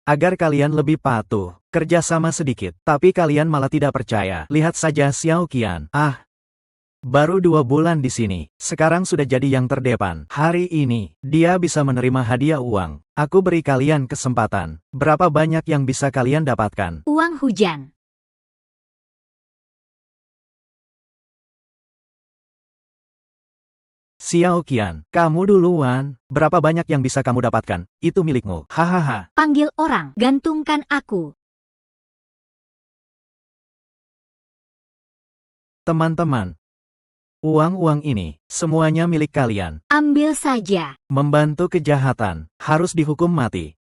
agar kalian lebih patuh. Kerjasama sedikit, tapi kalian malah tidak percaya. Lihat saja Xiao Qian. Baru 2 bulan di sini, sekarang sudah jadi yang terdepan. Hari ini, dia bisa menerima hadiah uang. Aku beri kalian kesempatan. Berapa banyak yang bisa kalian dapatkan? Uang hujan. Xiao Qian, kamu duluan. Berapa banyak yang bisa kamu dapatkan? Itu milikmu. Hahaha. Panggil orang, gantungkan aku. Teman-teman, uang-uang ini, semuanya milik kalian. Ambil saja. Membantu kejahatan, harus dihukum mati.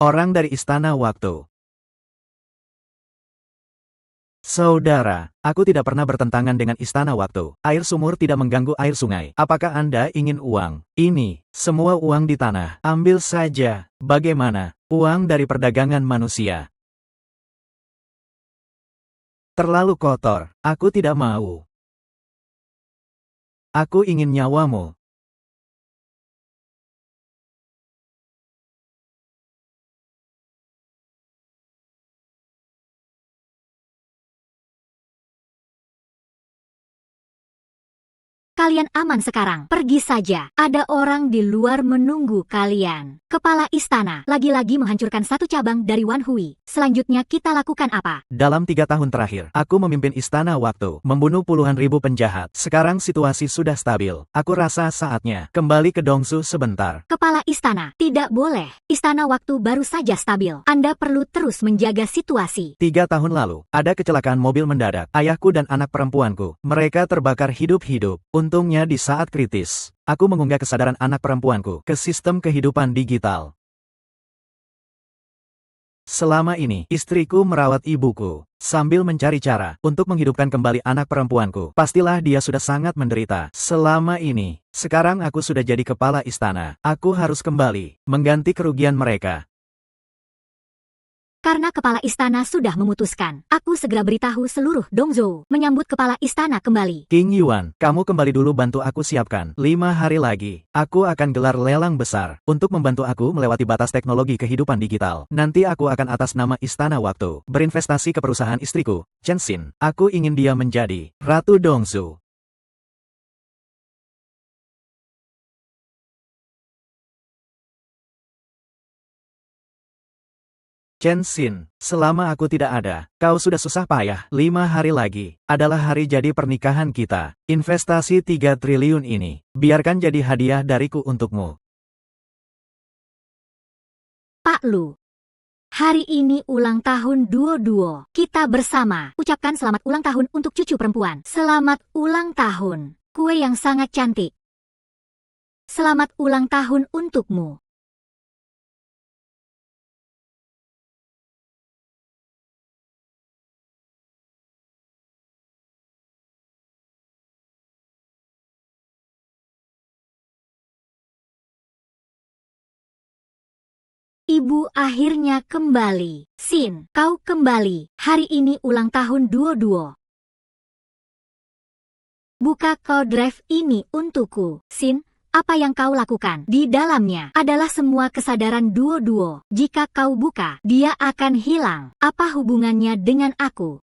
Orang dari Istana Waktu. Saudara, aku tidak pernah bertentangan dengan Istana Waktu. Air sumur tidak mengganggu air sungai. Apakah Anda ingin uang? Ini, semua uang di tanah. Ambil saja. Bagaimana? Uang dari perdagangan manusia. Terlalu kotor. Aku tidak mau. Aku ingin nyawamu. Kalian aman sekarang. Pergi saja. Ada orang di luar menunggu kalian. Kepala istana lagi-lagi menghancurkan satu cabang dari Wan Hui. Selanjutnya kita lakukan apa? Dalam 3 tahun terakhir, aku memimpin Istana Waktu, membunuh puluhan ribu penjahat. Sekarang situasi sudah stabil. Aku rasa saatnya kembali ke Dongsu sebentar. Kepala istana, tidak boleh. Istana Waktu baru saja stabil. Anda perlu terus menjaga situasi. 3 tahun lalu, ada kecelakaan mobil mendadak. Ayahku dan anak perempuanku, mereka terbakar hidup-hidup. Untungnya di saat kritis, aku mengunggah kesadaran anak perempuanku ke sistem kehidupan digital. Selama ini, istriku merawat ibuku, sambil mencari cara untuk menghidupkan kembali anak perempuanku. Pastilah dia sudah sangat menderita selama ini. Sekarang aku sudah jadi kepala istana. Aku harus kembali, mengganti kerugian mereka. Karena kepala istana sudah memutuskan, aku segera beritahu seluruh Dongzhou menyambut kepala istana kembali. King Yuan, kamu kembali dulu bantu aku siapkan. 5 hari lagi, aku akan gelar lelang besar untuk membantu aku melewati batas teknologi kehidupan digital. Nanti aku akan atas nama Istana Waktu berinvestasi ke perusahaan istriku, Chen Xin. Aku ingin dia menjadi Ratu Dongzhou. Chen Xin, selama aku tidak ada, kau sudah susah payah. 5 hari lagi, adalah hari jadi pernikahan kita. Investasi 3 triliun ini, biarkan jadi hadiah dariku untukmu. Pak Lu, hari ini ulang tahun Duo. Kita bersama. Ucapkan selamat ulang tahun untuk cucu perempuan. Selamat ulang tahun, kue yang sangat cantik. Selamat ulang tahun untukmu. Ibu akhirnya kembali. Xin, kau kembali. Hari ini ulang tahun Duo. Buka code drive ini untukku. Xin, apa yang kau lakukan? Di dalamnya adalah semua kesadaran Duo. Jika kau buka, dia akan hilang. Apa hubungannya dengan aku?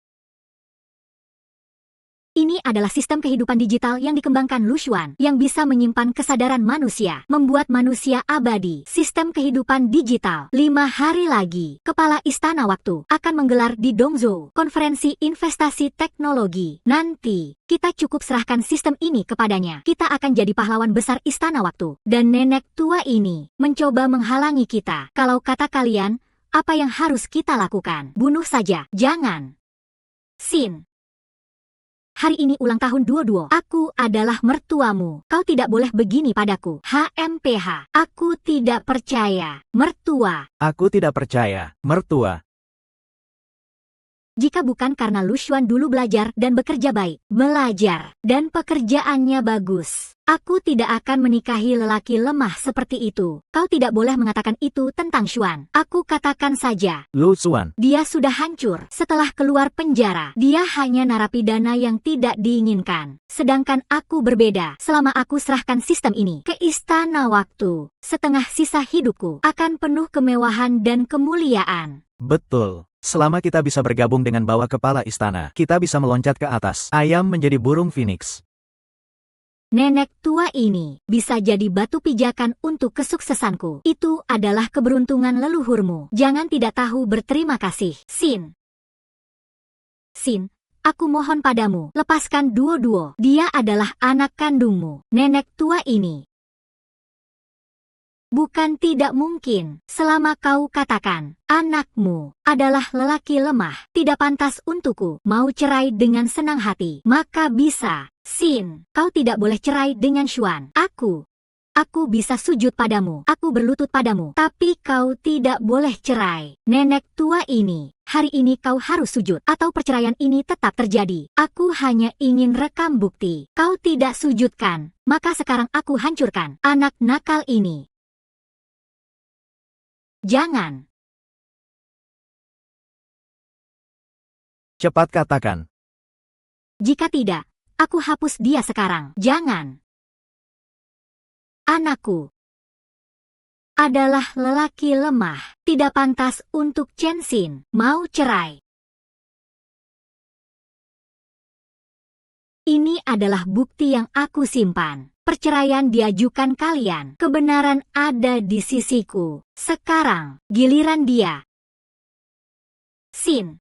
Ini adalah sistem kehidupan digital yang dikembangkan Lu Xuan, yang bisa menyimpan kesadaran manusia, membuat manusia abadi. Sistem kehidupan digital. 5 hari lagi, Kepala Istana Waktu akan menggelar di Dongzhou konferensi investasi teknologi. Nanti, kita cukup serahkan sistem ini kepadanya. Kita akan jadi pahlawan besar Istana Waktu. Dan nenek tua ini mencoba menghalangi kita. Kalau kata kalian, apa yang harus kita lakukan? Bunuh saja, jangan. Xin. Hari ini ulang tahun Duo-Duo. Aku adalah mertuamu. Kau tidak boleh begini padaku. HMPH. Aku tidak percaya. Mertua. Aku tidak percaya, mertua. Jika bukan karena Lu Xuan dulu belajar dan bekerja baik, belajar, dan pekerjaannya bagus, aku tidak akan menikahi lelaki lemah seperti itu. Kau tidak boleh mengatakan itu tentang Xuan. Aku katakan saja. Lu Xuan. Dia sudah hancur. Setelah keluar penjara, dia hanya narapidana yang tidak diinginkan. Sedangkan aku berbeda. Selama aku serahkan sistem ini ke istana waktu, setengah sisa hidupku akan penuh kemewahan dan kemuliaan. Betul. Selama kita bisa bergabung dengan bawah kepala istana, kita bisa meloncat ke atas. Ayam menjadi burung phoenix. Nenek tua ini bisa jadi batu pijakan untuk kesuksesanku. Itu adalah keberuntungan leluhurmu. Jangan tidak tahu berterima kasih. Xin. Xin, aku mohon padamu, lepaskan Duo-Duo. Dia adalah anak kandungmu. Nenek tua ini. Bukan tidak mungkin, selama kau katakan, anakmu adalah lelaki lemah, tidak pantas untukku, mau cerai dengan senang hati, maka bisa. Xin, kau tidak boleh cerai dengan Xuan. Aku bisa sujud padamu, aku berlutut padamu, tapi kau tidak boleh cerai. Nenek tua ini, hari ini kau harus sujud, atau perceraian ini tetap terjadi. Aku hanya ingin rekam bukti. Kau tidak sujudkan, maka sekarang aku hancurkan anak nakal ini. Jangan. Cepat katakan. Jika tidak, aku hapus dia sekarang. Jangan. Anakku adalah lelaki lemah, tidak pantas untuk Chen Xin. Mau cerai. Ini adalah bukti yang aku simpan. Perceraian diajukan kalian. Kebenaran ada di sisiku. Sekarang, giliran dia. Xin.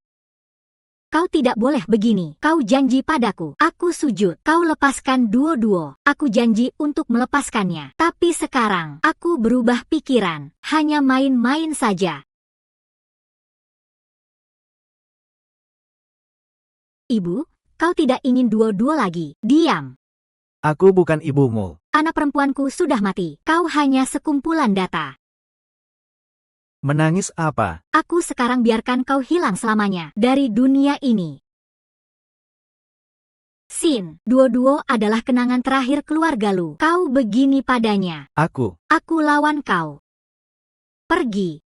Kau tidak boleh begini. Kau janji padaku. Aku sujud. Kau lepaskan Duo-Duo. Aku janji untuk melepaskannya. Tapi sekarang, aku berubah pikiran. Hanya main-main saja. Ibu, kau tidak ingin Duo-Duo lagi. Diam. Aku bukan ibumu. Anak perempuanku sudah mati. Kau hanya sekumpulan data. Menangis apa? Aku sekarang biarkan kau hilang selamanya dari dunia ini. Xin, Duo-Duo adalah kenangan terakhir keluarga Lu. Kau begini padanya. Aku lawan kau. Pergi.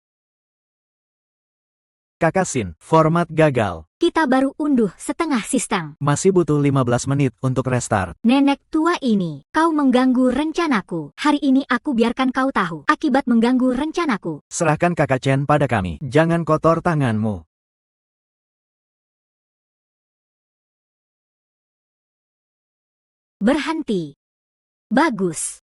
Kakak Xin, format gagal. Kita baru unduh setengah sistem. Masih butuh 15 menit untuk restart. Nenek tua ini, kau mengganggu rencanaku. Hari ini aku biarkan kau tahu akibat mengganggu rencanaku. Serahkan kakak Chen pada kami. Jangan kotor tanganmu. Berhenti. Bagus.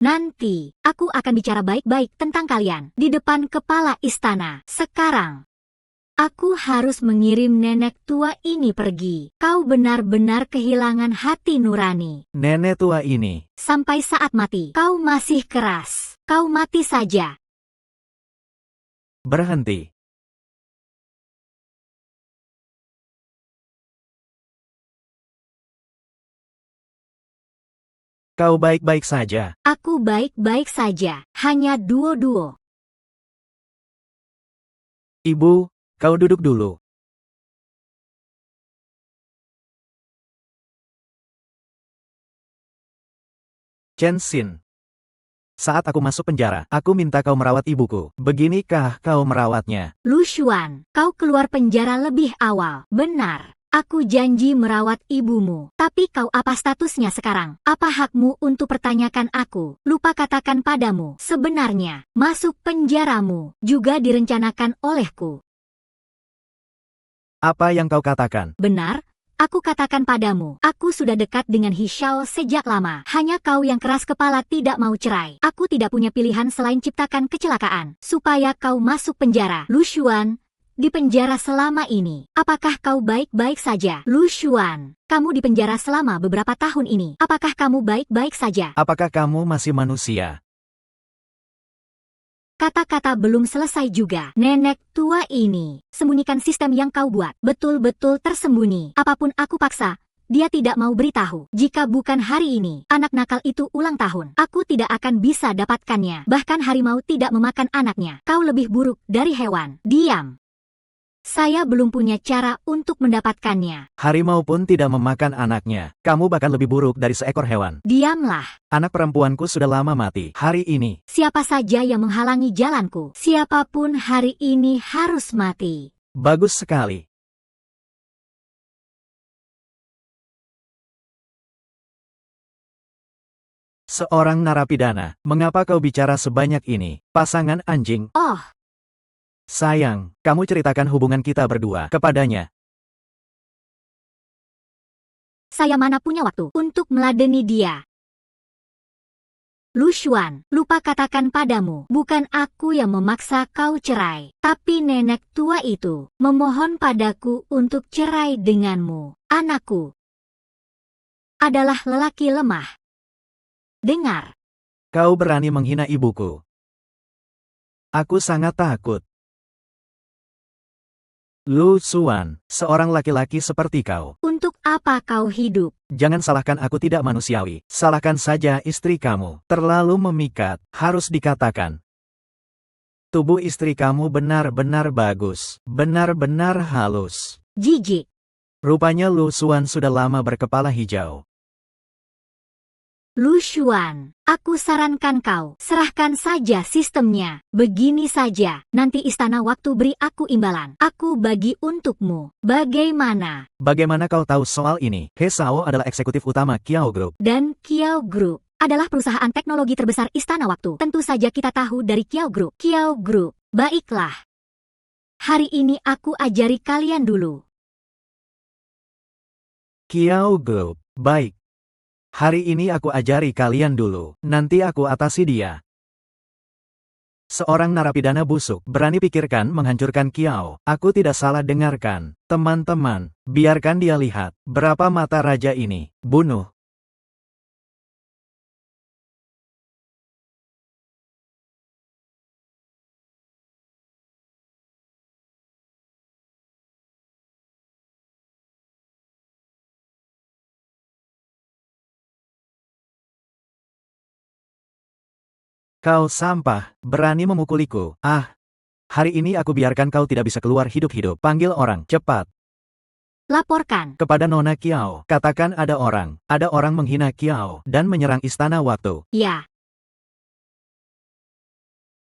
Nanti, aku akan bicara baik-baik tentang kalian di depan kepala istana. Sekarang, aku harus mengirim nenek tua ini pergi. Kau benar-benar kehilangan hati nurani. Nenek tua ini. Sampai saat mati, kau masih keras. Kau mati saja. Berhenti. Kau baik-baik saja. Aku baik-baik saja. Hanya Duo-Duo. Ibu, kau duduk dulu. Chen Xin. Saat aku masuk penjara, aku minta kau merawat ibuku. Beginikah kau merawatnya? Lu Xuan, kau keluar penjara lebih awal. Benar. Aku janji merawat ibumu. Tapi kau apa statusnya sekarang? Apa hakmu untuk pertanyakan aku? Lupa katakan padamu. Sebenarnya, masuk penjaramu juga direncanakan olehku. Apa yang kau katakan? Benar, aku katakan padamu, aku sudah dekat dengan He Xiao sejak lama. Hanya kau yang keras kepala tidak mau cerai. Aku tidak punya pilihan selain ciptakan kecelakaan, supaya kau masuk penjara. Lu Xuan, di penjara selama ini, apakah kau baik-baik saja? Lu Xuan, kamu di penjara selama beberapa tahun ini, apakah kamu baik-baik saja? Apakah kamu masih manusia? Kata-kata belum selesai juga. Nenek tua ini, sembunyikan sistem yang kau buat. Betul-betul tersembunyi. Apapun aku paksa, dia tidak mau beritahu. Jika bukan hari ini, anak nakal itu ulang tahun. Aku tidak akan bisa dapatkannya. Bahkan harimau tidak memakan anaknya. Kau lebih buruk dari hewan. Diam. Saya belum punya cara untuk mendapatkannya. Harimau pun tidak memakan anaknya. Kamu bahkan lebih buruk dari seekor hewan. Diamlah. Anak perempuanku sudah lama mati. Hari ini. Siapa saja yang menghalangi jalanku, siapapun hari ini harus mati. Bagus sekali. Seorang narapidana, mengapa kau bicara sebanyak ini? Pasangan anjing. Oh, Sayang, kamu ceritakan hubungan kita berdua kepadanya. saya mana punya waktu untuk meladeni dia. Lu Xuan, lupa katakan padamu, bukan aku yang memaksa kau cerai, tapi nenek tua itu memohon padaku untuk cerai denganmu. Anakku adalah lelaki lemah. Dengar. Kau berani menghina ibuku. Aku sangat takut. Lu Xuan, seorang laki-laki seperti kau. Untuk apa kau hidup? Jangan salahkan aku tidak manusiawi. Salahkan saja istri kamu. Terlalu memikat, harus dikatakan. Tubuh istri kamu benar-benar bagus. Benar-benar halus. Jijik. Rupanya Lu Xuan sudah lama berkepala hijau. Lu Xuan, aku sarankan kau, serahkan saja sistemnya. Begini saja, nanti istana waktu beri aku imbalan. Aku bagi untukmu. Bagaimana? Bagaimana kau tahu soal ini? He Sao adalah eksekutif utama Kiao Group. Dan Kiao Group adalah perusahaan teknologi terbesar istana waktu. Tentu saja kita tahu dari Kiao Group. Kiao Group, baiklah. Hari ini aku ajari kalian dulu. Kiao Group, baik. Hari ini aku ajari kalian dulu, nanti aku atasi dia. Seorang narapidana busuk, berani pikirkan menghancurkan Kiao. Aku tidak salah dengarkan. Teman-teman, biarkan dia lihat, berapa mata raja ini. Bunuh. Kau sampah, berani memukuliku. Ah, hari ini aku biarkan kau tidak bisa keluar hidup-hidup. Panggil orang, cepat. Laporkan. Kepada Nona Kiao, katakan ada orang menghina Kiao, dan menyerang istana waktu. Ya,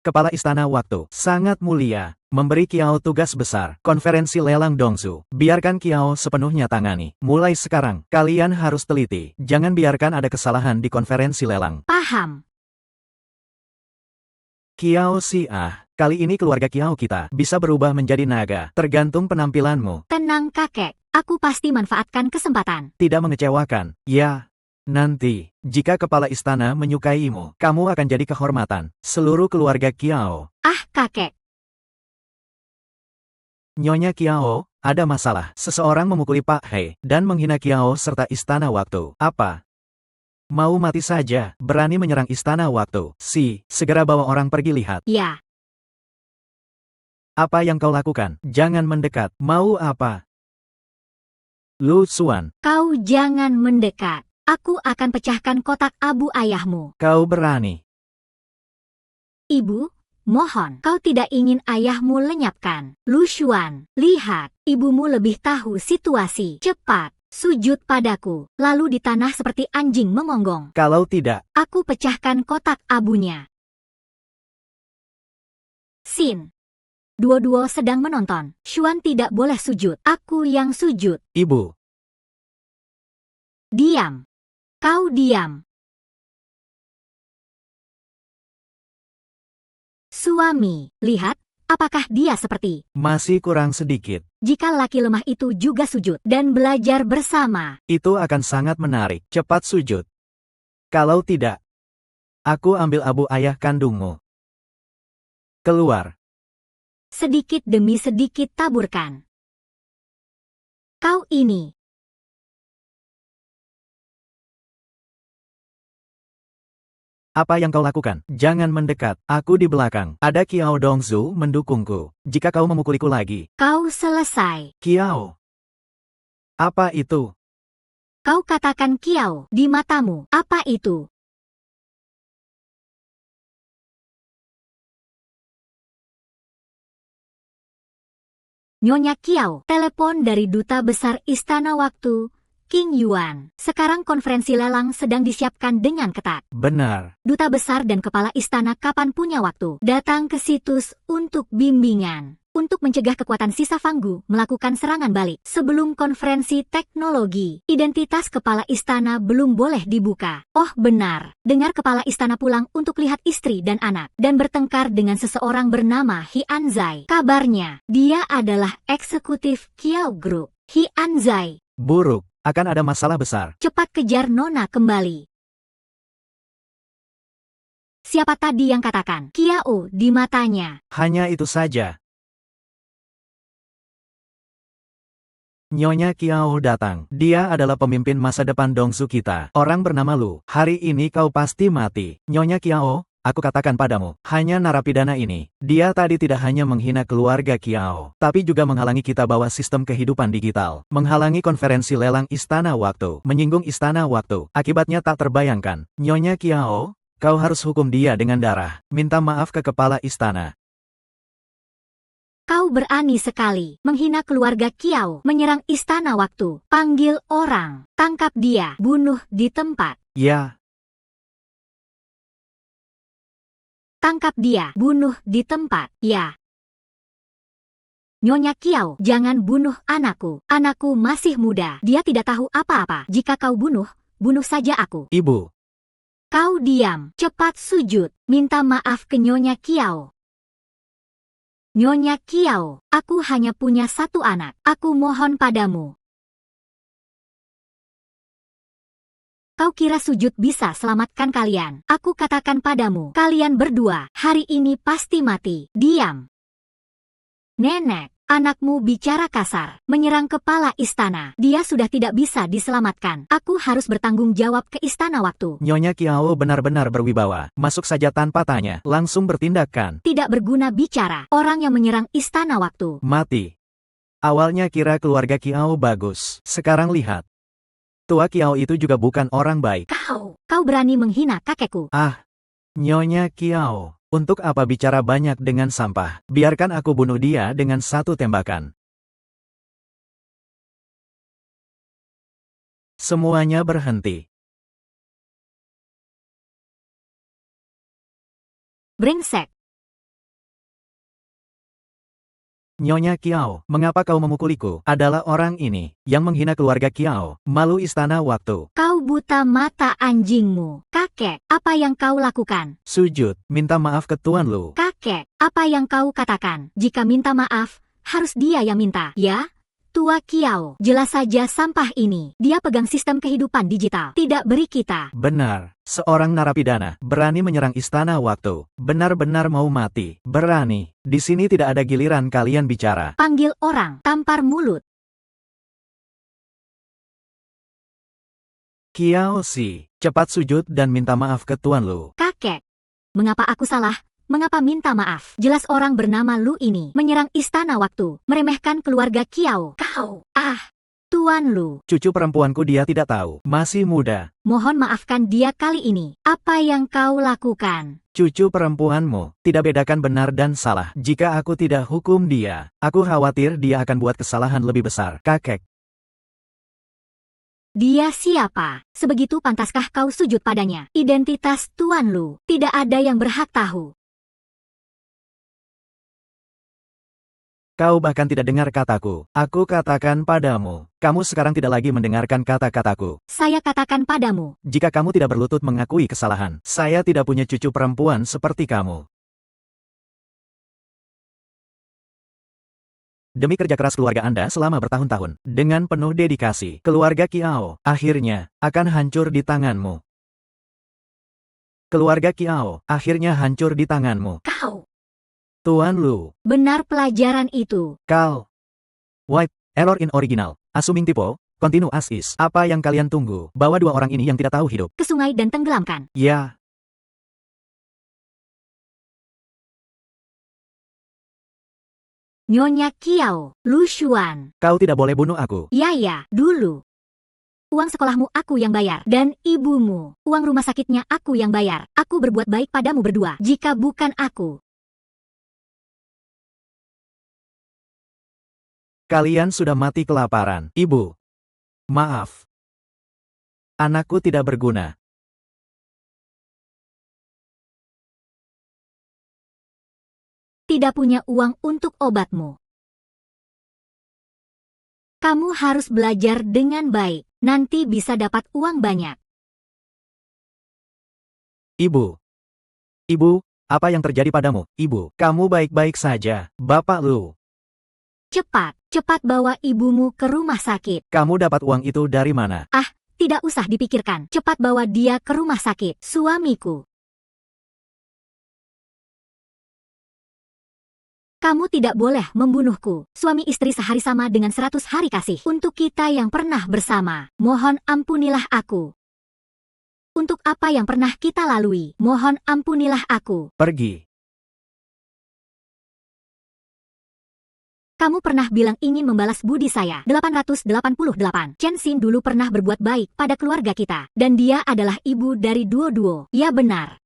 Kepala istana waktu, sangat mulia, memberi Kiao tugas besar, konferensi lelang Dongsu. Biarkan Kiao sepenuhnya tangani. Mulai sekarang, kalian harus teliti. Jangan biarkan ada kesalahan di konferensi lelang. paham. Kiao Xia, kali ini keluarga Kiao kita bisa berubah menjadi naga, tergantung penampilanmu. Tenang kakek, aku pasti manfaatkan kesempatan. Tidak mengecewakan, ya. Nanti, jika kepala istana menyukaimu, kamu akan jadi kehormatan seluruh keluarga Kiao. Ah kakek, Nyonya Kiao, ada masalah. Seseorang memukuli Pak Hei, dan menghina Kiao serta istana waktu. Apa? Mau mati saja, berani menyerang istana waktu. Segera bawa orang pergi lihat. ya. Apa yang kau lakukan? Jangan mendekat. Mau apa? Lu Xuan, Kau jangan mendekat. Aku akan pecahkan kotak abu ayahmu. kau berani. Ibu, mohon, kau tidak ingin ayahmu lenyapkan. Lu Xuan, lihat, ibumu lebih tahu situasi. Cepat, sujud padaku, lalu di tanah seperti anjing memonggong. Kalau tidak, Aku pecahkan kotak abunya. Sin. Dua-dua sedang menonton. Xuan tidak boleh sujud. Aku yang sujud. ibu. Diam. Kau diam. Suami, lihat, apakah dia seperti? Masih kurang sedikit. Jika laki lemah itu juga sujud dan belajar bersama. Itu akan sangat menarik. Cepat sujud. Kalau tidak, aku ambil abu ayah kandungmu. Keluar. Sedikit demi sedikit taburkan. Kau ini. Apa yang kau lakukan? Jangan mendekat, aku di belakang. Ada Kiao Dongzu mendukungku. Jika kau memukuliku lagi. Kau selesai. Kiao. Apa itu? Kau katakan Kiao di matamu. Apa itu? Nyonya Kiao, telepon dari Duta Besar Istana Waktu, King Yuan. Sekarang konferensi lelang sedang disiapkan dengan ketat. Benar. Duta Besar dan Kepala Istana kapan punya waktu datang ke situs untuk bimbingan. Untuk mencegah kekuatan sisa Fanggu melakukan serangan balik. Sebelum konferensi teknologi, identitas Kepala Istana belum boleh dibuka. Oh benar, dengar Kepala Istana pulang untuk lihat istri dan anak. Dan bertengkar dengan seseorang bernama Hian Zai. Kabarnya, dia adalah eksekutif Kiao Group. Hian Zai. Buruk, akan ada masalah besar. Cepat kejar Nona kembali. Siapa tadi yang katakan Kiao di matanya? Hanya itu saja. Nyonya Kiao datang. Dia adalah pemimpin masa depan Dongsu kita. Orang bernama Lu. Hari ini kau pasti mati. Nyonya Kiao, aku katakan padamu, hanya narapidana ini. Dia tadi tidak hanya menghina keluarga Kiao, tapi juga menghalangi kita bawa sistem kehidupan digital. Menghalangi konferensi lelang Istana Waktu. Menyinggung Istana Waktu. Akibatnya tak terbayangkan. Nyonya Kiao, kau harus hukum dia dengan darah. Minta maaf ke kepala istana. Kau berani sekali menghina keluarga Kiao, menyerang Istana Waktu. Panggil orang, tangkap dia, bunuh di tempat. Ya. Tangkap dia, bunuh di tempat. Ya. Nyonya Kiao, jangan bunuh anakku. Anakku masih muda. Dia tidak tahu apa-apa. Jika kau bunuh, bunuh saja aku. Ibu. Kau diam. Cepat sujud. Minta maaf ke Nyonya Kiao. Nyonya Kiao, aku hanya punya satu anak. Aku mohon padamu. Kau kira sujud bisa selamatkan kalian? Aku katakan padamu, kalian berdua hari ini pasti mati. Diam. Nenek, anakmu bicara kasar, menyerang kepala istana. Dia sudah tidak bisa diselamatkan. Aku harus bertanggung jawab ke Istana Waktu. Nyonya Kiao benar-benar berwibawa. Masuk saja tanpa tanya, langsung bertindakan. Tidak berguna bicara. Orang yang menyerang Istana Waktu Mati. Awalnya kira keluarga Kiao bagus. Sekarang lihat. Tua Kiao itu juga bukan orang baik. Kau berani menghina kakekku. Ah, Nyonya Kiao. Untuk apa bicara banyak dengan sampah? Biarkan aku bunuh dia dengan satu tembakan. Semuanya berhenti. Brengsek. Nyonya Kiao, mengapa kau memukuliku? Adalah orang ini, yang menghina keluarga Kiao, malu Istana Waktu. Kau buta mata anjingmu. Kakek, apa yang kau lakukan? Sujud, minta maaf ke Tuan Lu. Kakek, apa yang kau katakan? Jika minta maaf, harus dia yang minta, ya? Tua Kiao, jelas saja sampah ini. Dia pegang sistem kehidupan digital. Tidak beri kita. Benar, seorang narapidana, berani menyerang Istana Waktu. Benar-benar mau mati. Berani. Di sini tidak ada giliran kalian bicara. Panggil orang, tampar mulut. Kiao Si, cepat sujud dan minta maaf ke Tuan Lu. Kakek, mengapa aku salah? Mengapa minta maaf? Jelas orang bernama Lu ini menyerang Istana Waktu, meremehkan keluarga Kiao. Tuan Lu. Cucu perempuanku dia tidak tahu, masih muda. Mohon maafkan dia kali ini. Apa yang kau lakukan? Cucu perempuanmu, tidak bedakan benar dan salah. Jika aku tidak hukum dia, aku khawatir dia akan buat kesalahan lebih besar. Kakek. Dia siapa? Sebegitu pantaskah kau sujud padanya? Identitas Tuan Lu, tidak ada yang berhak tahu. Kau bahkan tidak dengar kataku. Aku katakan padamu, kamu sekarang tidak lagi mendengarkan kata-kataku. Saya katakan padamu. Jika kamu tidak berlutut mengakui kesalahan, saya tidak punya cucu perempuan seperti kamu. Demi kerja keras keluarga Anda selama bertahun-tahun, dengan penuh dedikasi, keluarga Kiao, akhirnya, akan hancur di tanganmu. Keluarga Kiao, akhirnya hancur di tanganmu. Kau. Tuan Lu. Benar pelajaran itu. Kal. Wipe, error in original, assuming typo, continue as is. Apa yang kalian tunggu? Bawa dua orang ini yang tidak tahu hidup Ke sungai dan tenggelamkan. Ya. Nyonya Kiao, Lu Xuan. Kau tidak boleh bunuh aku. Ya, dulu. Uang sekolahmu aku yang bayar. Dan ibumu. Uang rumah sakitnya aku yang bayar. Aku berbuat baik padamu berdua. Jika bukan aku. Kalian sudah mati kelaparan. Ibu. Maaf. Anakku tidak berguna. Tidak punya uang untuk obatmu. Kamu harus belajar dengan baik. Nanti bisa dapat uang banyak. Ibu. Ibu, apa yang terjadi padamu? Ibu, kamu baik-baik saja. Bapak Lu. Cepat bawa ibumu ke rumah sakit. Kamu dapat uang itu dari mana? Tidak usah dipikirkan. Cepat bawa dia ke rumah sakit. Suamiku. Kamu tidak boleh membunuhku. Suami istri sehari sama dengan 100 hari kasih. Untuk kita yang pernah bersama, mohon ampunilah aku. Untuk apa yang pernah kita lalui, mohon ampunilah aku. Pergi. Kamu pernah bilang ingin membalas budi saya. 888. Chen Xin dulu pernah berbuat baik pada keluarga kita. Dan dia adalah ibu dari Duo. Ya benar.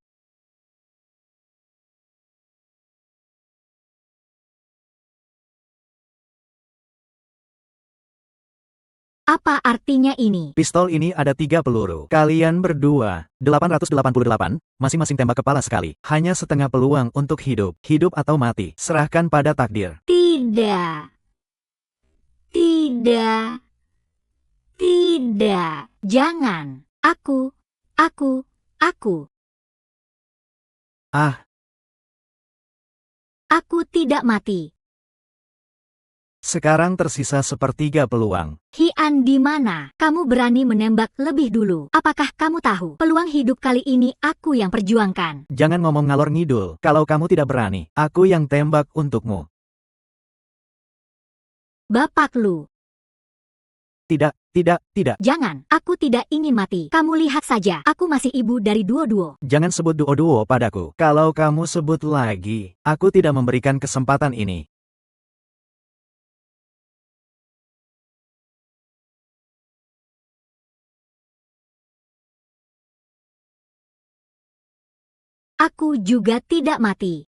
Apa artinya ini? Pistol ini ada 3 peluru. Kalian berdua, 888, masing-masing tembak kepala sekali. Hanya setengah peluang untuk hidup. Hidup atau mati. Serahkan pada takdir. Tidak. Jangan. Aku. Ah, Aku tidak mati. sekarang tersisa sepertiga peluang. Hian di mana? Kamu berani menembak lebih dulu. Apakah kamu tahu? Peluang hidup kali ini aku yang perjuangkan. Jangan ngomong ngalor ngidul. Kalau kamu tidak berani, aku yang tembak untukmu. Bapak Lu. Tidak. Jangan, aku tidak ingin mati. Kamu lihat saja, aku masih ibu dari Duo. Jangan sebut duo padaku. Kalau kamu sebut lagi, aku tidak memberikan kesempatan ini. Aku juga tidak mati.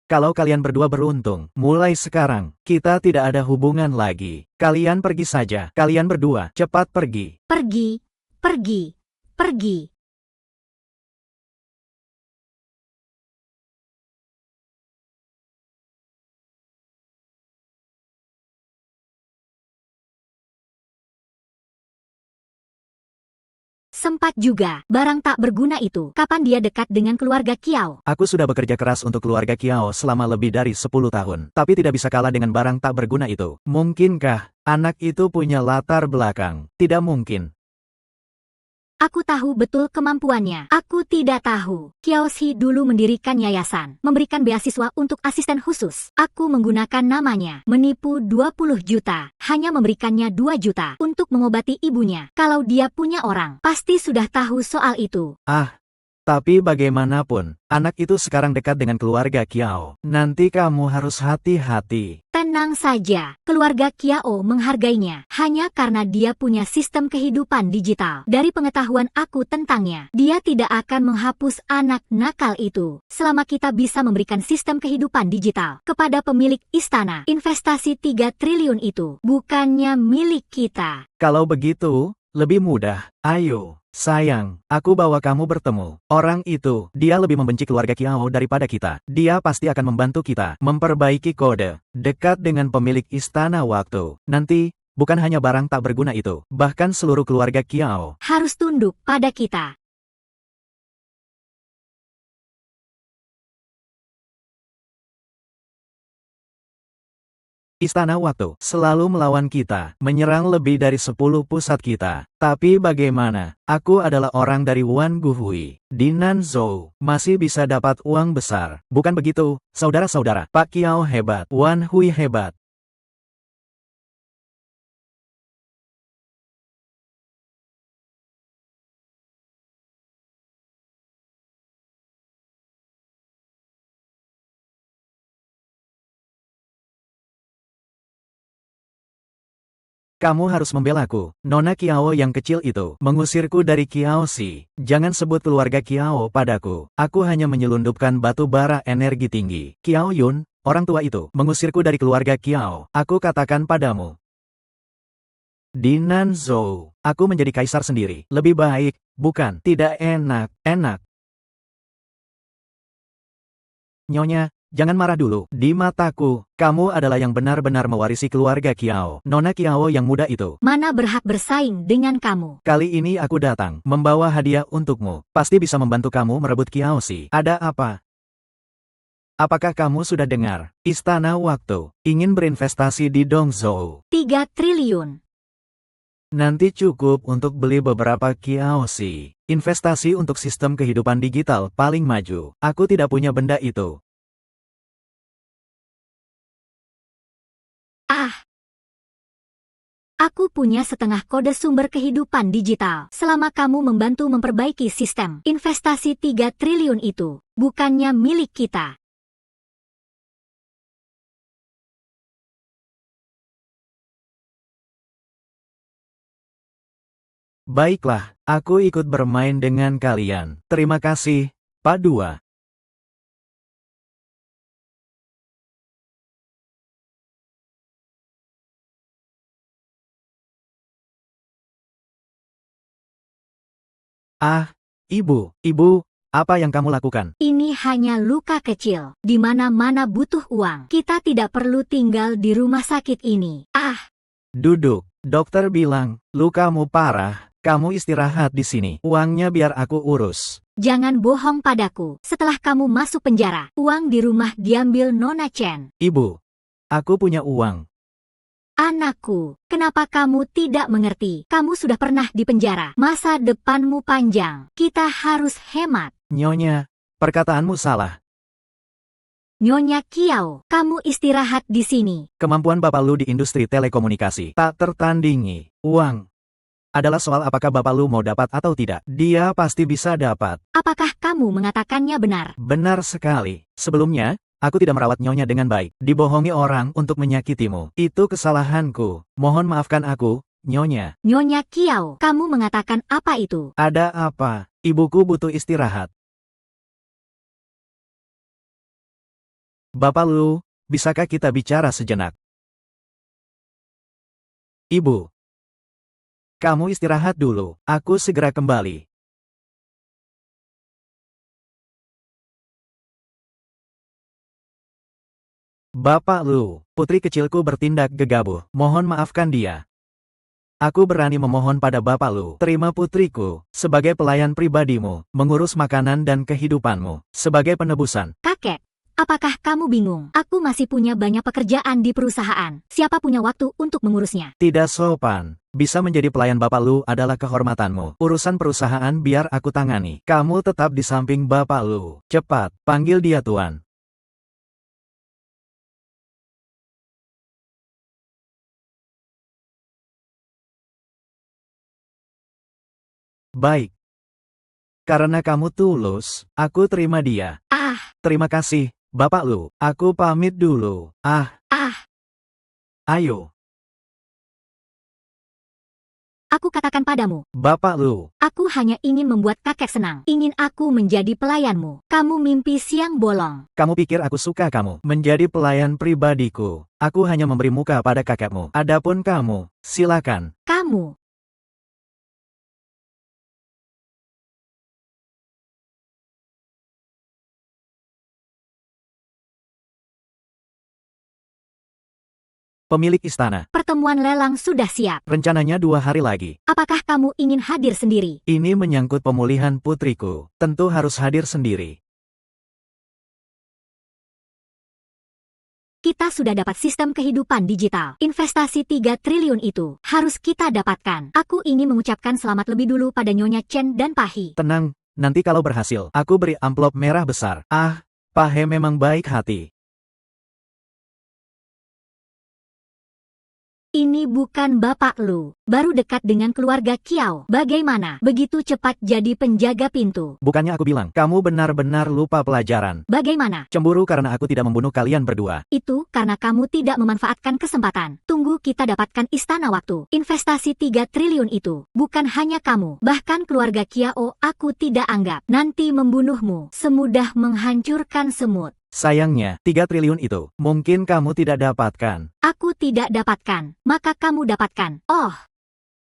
Kalau kalian berdua beruntung, mulai sekarang, kita tidak ada hubungan lagi. Kalian pergi saja. Kalian berdua, cepat pergi. Pergi. Sempat juga, barang tak berguna itu. Kapan dia dekat dengan keluarga Kiao? Aku sudah bekerja keras untuk keluarga Kiao selama lebih dari 10 tahun. Tapi tidak bisa kalah dengan barang tak berguna itu. Mungkinkah anak itu punya latar belakang? Tidak mungkin. Aku tahu betul kemampuannya. Aku tidak tahu. Kiao Shi dulu mendirikan yayasan, memberikan beasiswa untuk asisten khusus. Aku menggunakan namanya, menipu 20 juta, hanya memberikannya 2 juta untuk mengobati ibunya. Kalau dia punya orang, pasti sudah tahu soal itu. Tapi bagaimanapun, anak itu sekarang dekat dengan keluarga Kiao. Nanti kamu harus hati-hati. Tenang saja, keluarga Kiao menghargainya hanya karena dia punya sistem kehidupan digital. Dari pengetahuan aku tentangnya, dia tidak akan menghapus anak nakal itu. Selama kita bisa memberikan sistem kehidupan digital kepada pemilik istana, investasi 3 triliun itu bukannya milik kita. Kalau begitu, lebih mudah. Ayo, sayang, aku bawa kamu bertemu. Orang itu, dia lebih membenci keluarga Kiao daripada kita. Dia pasti akan membantu kita memperbaiki kode. Dekat dengan pemilik istana waktu. Nanti, bukan hanya barang tak berguna itu, bahkan seluruh keluarga Kiao Harus tunduk pada kita. Istana Waktu selalu melawan kita, menyerang lebih dari 10 pusat kita. Tapi bagaimana? Aku adalah orang dari Wan Guhui. Di Nanzhou, masih bisa dapat uang besar. Bukan begitu, saudara-saudara? Pak Kiao hebat, Wan Hui hebat. Kamu harus membelaku. Nona Kiao yang kecil itu mengusirku dari Kiaoshi. Jangan sebut keluarga Kiao padaku. Aku hanya menyelundupkan batu bara energi tinggi. Kiao Yun, orang tua itu, mengusirku dari keluarga Kiao. Aku katakan padamu. Di Nanzhou, aku menjadi kaisar sendiri. Lebih baik, bukan? Tidak enak. Nyonya, jangan marah dulu. Di mataku, kamu adalah yang benar-benar mewarisi keluarga Kiao. Nona Kiao yang muda itu. Mana berhak bersaing dengan kamu? Kali ini aku datang, membawa hadiah untukmu. Pasti bisa membantu kamu merebut Kiaoshi. Ada apa? Apakah kamu sudah dengar? Istana Waktu ingin berinvestasi di Dongzhou. 3 triliun. Nanti cukup untuk beli beberapa Kiaoshi. Investasi untuk sistem kehidupan digital paling maju. Aku tidak punya benda itu. Aku punya setengah kode sumber kehidupan digital. Selama kamu membantu memperbaiki sistem, investasi 3 triliun itu bukannya milik kita. Baiklah, aku ikut bermain dengan kalian. Terima kasih, Pak Dua. Ibu, apa yang kamu lakukan? Ini hanya luka kecil. Di mana-mana butuh uang. Kita tidak perlu tinggal di rumah sakit ini. Duduk. Dokter bilang, lukamu parah. Kamu istirahat di sini. Uangnya biar aku urus. Jangan bohong padaku. Setelah kamu masuk penjara, uang di rumah diambil Nona Chen. Ibu, aku punya uang. Anakku, kenapa kamu tidak mengerti? Kamu sudah pernah di penjara. Masa depanmu panjang. Kita harus hemat. Nyonya, perkataanmu salah. Nyonya Kiao, kamu istirahat di sini. Kemampuan Bapak Lu di industri telekomunikasi tak tertandingi. Uang adalah soal apakah Bapak Lu mau dapat atau tidak. Dia pasti bisa dapat. Apakah kamu mengatakannya benar? Benar sekali. Sebelumnya, aku tidak merawat Nyonya dengan baik. Dibohongi orang untuk menyakitimu. Itu kesalahanku. Mohon maafkan aku, Nyonya. Nyonya Kiao, kamu mengatakan apa itu? Ada apa? Ibuku butuh istirahat. Bapak Lu, bisakah kita bicara sejenak? Ibu, kamu istirahat dulu. Aku segera kembali. Bapak Lu, putri kecilku bertindak gegabah. Mohon maafkan dia. Aku berani memohon pada Bapak Lu. Terima putriku, sebagai pelayan pribadimu, mengurus makanan dan kehidupanmu, sebagai penebusan. Kakek, apakah kamu bingung? Aku masih punya banyak pekerjaan di perusahaan. Siapa punya waktu untuk mengurusnya? Tidak sopan. Bisa menjadi pelayan Bapak Lu adalah kehormatanmu. Urusan perusahaan biar aku tangani. Kamu tetap di samping Bapak Lu. Cepat, panggil dia Tuan. Baik. Karena kamu tulus, aku terima dia. Terima kasih, Bapak Lu. Aku pamit dulu. Ayo. Aku katakan padamu, Bapak Lu. aku hanya ingin membuat kakek senang. Ingin aku menjadi pelayanmu. Kamu mimpi siang bolong. Kamu pikir aku suka kamu menjadi pelayan pribadiku? Aku hanya memberi muka pada kakekmu. Adapun kamu, silakan. Kamu. Pemilik istana. Pertemuan lelang sudah siap. Rencananya 2 hari lagi. Apakah kamu ingin hadir sendiri? Ini menyangkut pemulihan putriku. Tentu harus hadir sendiri. Kita sudah dapat sistem kehidupan digital. Investasi 3 triliun itu harus kita dapatkan. Aku ingin mengucapkan selamat lebih dulu pada Nyonya Chen dan Pahi. Tenang, nanti kalau berhasil, aku beri amplop merah besar. Pahe memang baik hati. Ini bukan bapak lu. Baru dekat dengan keluarga Kiao. Bagaimana? Begitu cepat jadi penjaga pintu. Bukannya aku bilang, kamu benar-benar lupa pelajaran. Bagaimana? Cemburu karena aku tidak membunuh kalian berdua. Itu karena kamu tidak memanfaatkan kesempatan. Tunggu kita dapatkan istana waktu. Investasi 3 triliun itu. Bukan hanya kamu. Bahkan keluarga Kiao aku tidak anggap. Nanti membunuhmu. Semudah menghancurkan semut. Sayangnya, 3 triliun itu, mungkin kamu tidak dapatkan. Aku tidak dapatkan. Maka kamu dapatkan. Oh.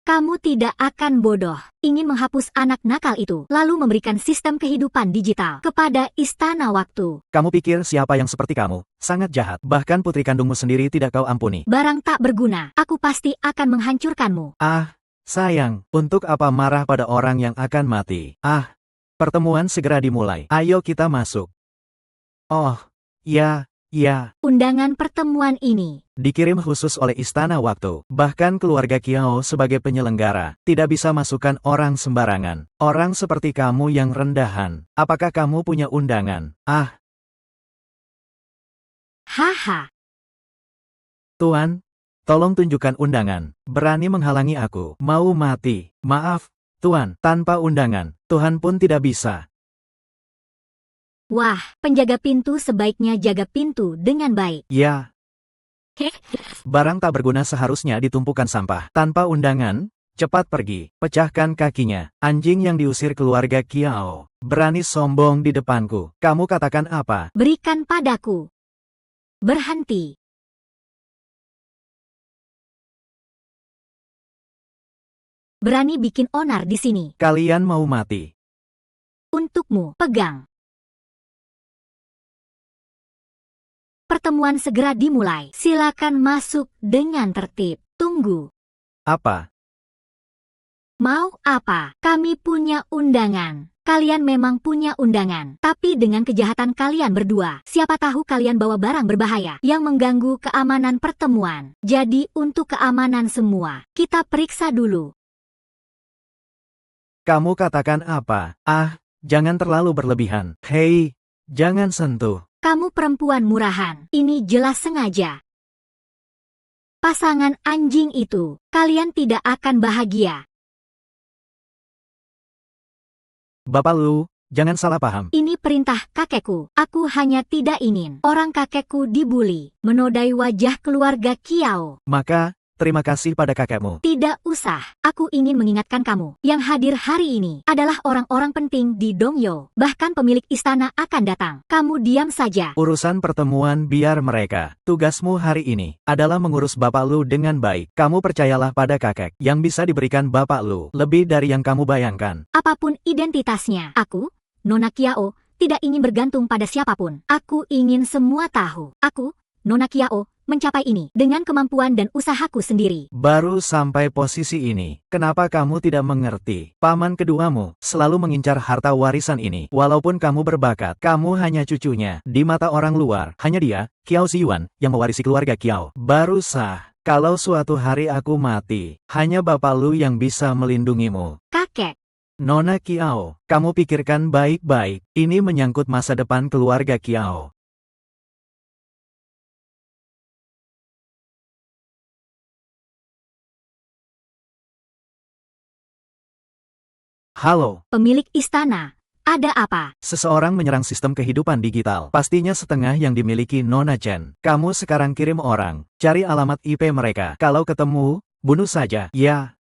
Kamu tidak akan bodoh. Ingin menghapus anak nakal itu. Lalu memberikan sistem kehidupan digital kepada istana waktu. Kamu pikir siapa yang seperti kamu? Sangat jahat. Bahkan putri kandungmu sendiri tidak kau ampuni. Barang tak berguna. Aku pasti akan menghancurkanmu. Ah, sayang. Untuk apa marah pada orang yang akan mati? Ah, pertemuan segera dimulai. Ayo kita masuk. Oh, ya. Undangan pertemuan ini Dikirim khusus oleh Istana Waktu. Bahkan keluarga Kiao sebagai penyelenggara tidak bisa masukkan orang sembarangan. Orang seperti kamu yang rendahan. Apakah kamu punya undangan? Ah, haha. Tuan, tolong tunjukkan undangan. Berani menghalangi aku. Mau mati. Maaf, Tuan, tanpa undangan, Tuhan pun tidak bisa. Wah, penjaga pintu sebaiknya jaga pintu dengan baik. Ya, Heh, barang tak berguna seharusnya ditumpukan sampah. Tanpa undangan, cepat pergi. Pecahkan kakinya. Anjing yang diusir keluarga Kiao. Berani sombong di depanku. Kamu katakan apa? berikan padaku. Berhenti. Berani bikin onar di sini. Kalian mau mati. Untukmu, pegang. Pertemuan segera dimulai. Silakan masuk dengan tertib. Tunggu. Apa? Mau apa? Kami punya undangan. Kalian memang punya undangan. Tapi dengan kejahatan kalian berdua, siapa tahu kalian bawa barang berbahaya yang mengganggu keamanan pertemuan. Jadi untuk keamanan semua, kita periksa dulu. Kamu katakan apa? Ah, jangan terlalu berlebihan. Hei, jangan sentuh. Kamu perempuan murahan. Ini jelas sengaja. Pasangan anjing itu, kalian tidak akan bahagia. Bapak Lu, jangan salah paham. Ini perintah kakekku. Aku hanya tidak ingin orang kakekku dibully, menodai wajah keluarga Kiao. Maka, terima kasih pada kakekmu. Tidak usah. Aku ingin mengingatkan kamu. Yang hadir hari ini adalah orang-orang penting di Dongyo. Bahkan pemilik istana akan datang. Kamu diam saja. Urusan pertemuan biar mereka. Tugasmu hari ini adalah mengurus Bapak Lu dengan baik. Kamu percayalah pada kakek. Yang bisa diberikan Bapak Lu lebih dari yang kamu bayangkan. Apapun identitasnya, aku, Nona Kiao, tidak ingin bergantung pada siapapun. Aku ingin semua tahu. Aku, Nona Kiao, mencapai ini dengan kemampuan dan usahaku sendiri. Baru sampai posisi ini, kenapa kamu tidak mengerti? Paman keduamu selalu mengincar harta warisan ini. Walaupun kamu berbakat, kamu hanya cucunya. Di mata orang luar, hanya dia, Kiao Ziyuan, yang mewarisi keluarga Kiao. Baru sah. Kalau suatu hari aku mati, hanya Bapak Lu yang bisa melindungimu. Kakek, Nona Kiao, kamu pikirkan baik-baik. Ini menyangkut masa depan keluarga Kiao. Halo, pemilik istana, ada apa? seseorang menyerang sistem kehidupan digital. Pastinya setengah yang dimiliki Nona Chen. Kamu sekarang kirim orang, cari alamat IP mereka. Kalau ketemu, bunuh saja. Ya,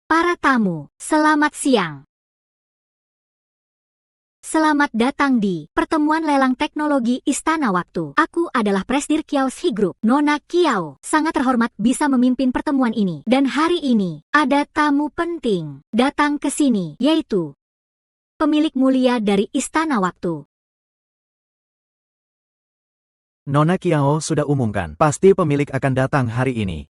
Para tamu, selamat siang. Selamat datang di pertemuan lelang teknologi Istana Waktu. Aku adalah Presidir Kiao Shi Group, Nona Kiao. Sangat terhormat bisa memimpin pertemuan ini. Dan hari ini, ada tamu penting datang ke sini, yaitu pemilik mulia dari Istana Waktu. Nona Kiao sudah umumkan. Pasti pemilik akan datang hari ini.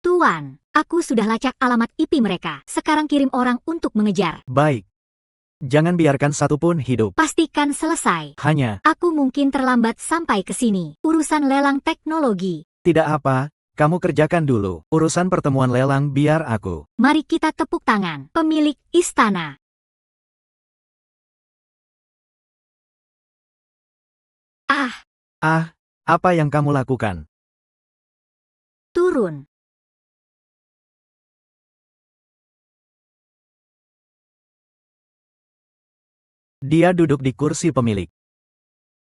Tuan, aku sudah lacak alamat IP mereka. Sekarang kirim orang untuk mengejar. Baik. Jangan biarkan satupun hidup. Pastikan selesai. Hanya, Aku mungkin terlambat sampai ke sini. Urusan lelang teknologi. tidak apa, kamu kerjakan dulu. Urusan pertemuan lelang biar aku. Mari kita tepuk tangan. Pemilik istana. Ah, Ah, apa yang kamu lakukan? turun. Dia duduk di kursi pemilik.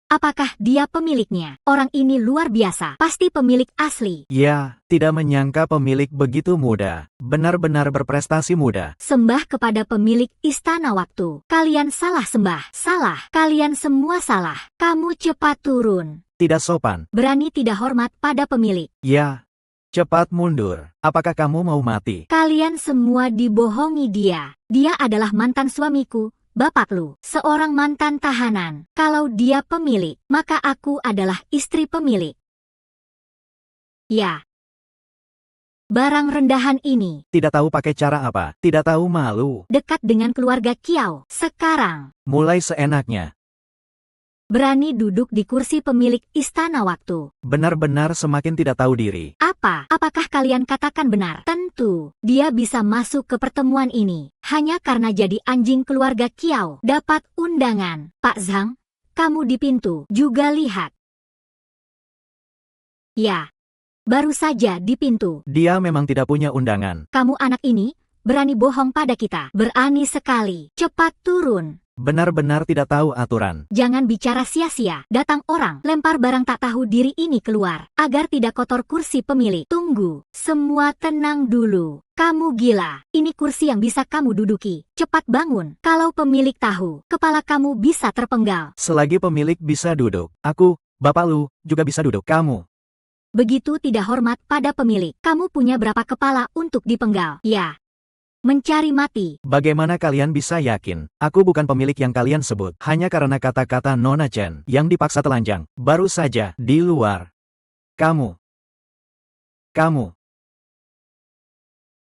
Apakah dia pemiliknya? Orang ini luar biasa, pasti pemilik asli. Ya, tidak menyangka pemilik begitu muda. Benar-benar berprestasi muda. Sembah kepada pemilik Istana Waktu. Kalian salah sembah. Salah. Kalian semua salah. Kamu cepat turun. Tidak sopan. Berani tidak hormat pada pemilik. Ya, cepat mundur. Apakah kamu mau mati? Kalian semua dibohongi dia. Dia adalah mantan suamiku. Bapak Lu, seorang mantan tahanan. Kalau dia pemilik, maka aku adalah istri pemilik. Ya. Barang rendahan ini. Tidak tahu pakai cara apa. Tidak tahu malu. Dekat dengan keluarga Kiao. Sekarang. Mulai seenaknya. Berani duduk di kursi pemilik Istana Waktu. Benar-benar semakin tidak tahu diri. Apa? Apakah kalian katakan benar? Tentu, dia bisa masuk ke pertemuan ini hanya karena jadi anjing keluarga Kiao. Dapat undangan. Pak Zhang, kamu di pintu juga lihat. Ya, baru saja di pintu. Dia memang tidak punya undangan. Kamu anak ini, berani bohong pada kita. Berani sekali. Cepat turun. Benar-benar tidak tahu aturan. Jangan bicara sia-sia. Datang orang, lempar barang tak tahu diri ini keluar, agar tidak kotor kursi pemilik. Tunggu, semua tenang dulu. Kamu gila. Ini kursi yang bisa kamu duduki. Cepat bangun. Kalau pemilik tahu, kepala kamu bisa terpenggal. Selagi pemilik bisa duduk, aku, Bapak Lu, juga bisa duduk. Kamu. Begitu tidak hormat pada pemilik. Kamu punya berapa kepala untuk dipenggal? Ya. Mencari mati. Bagaimana kalian bisa yakin? Aku bukan pemilik yang kalian sebut. Hanya karena kata-kata Nona Chen yang dipaksa telanjang. Baru saja di luar. Kamu.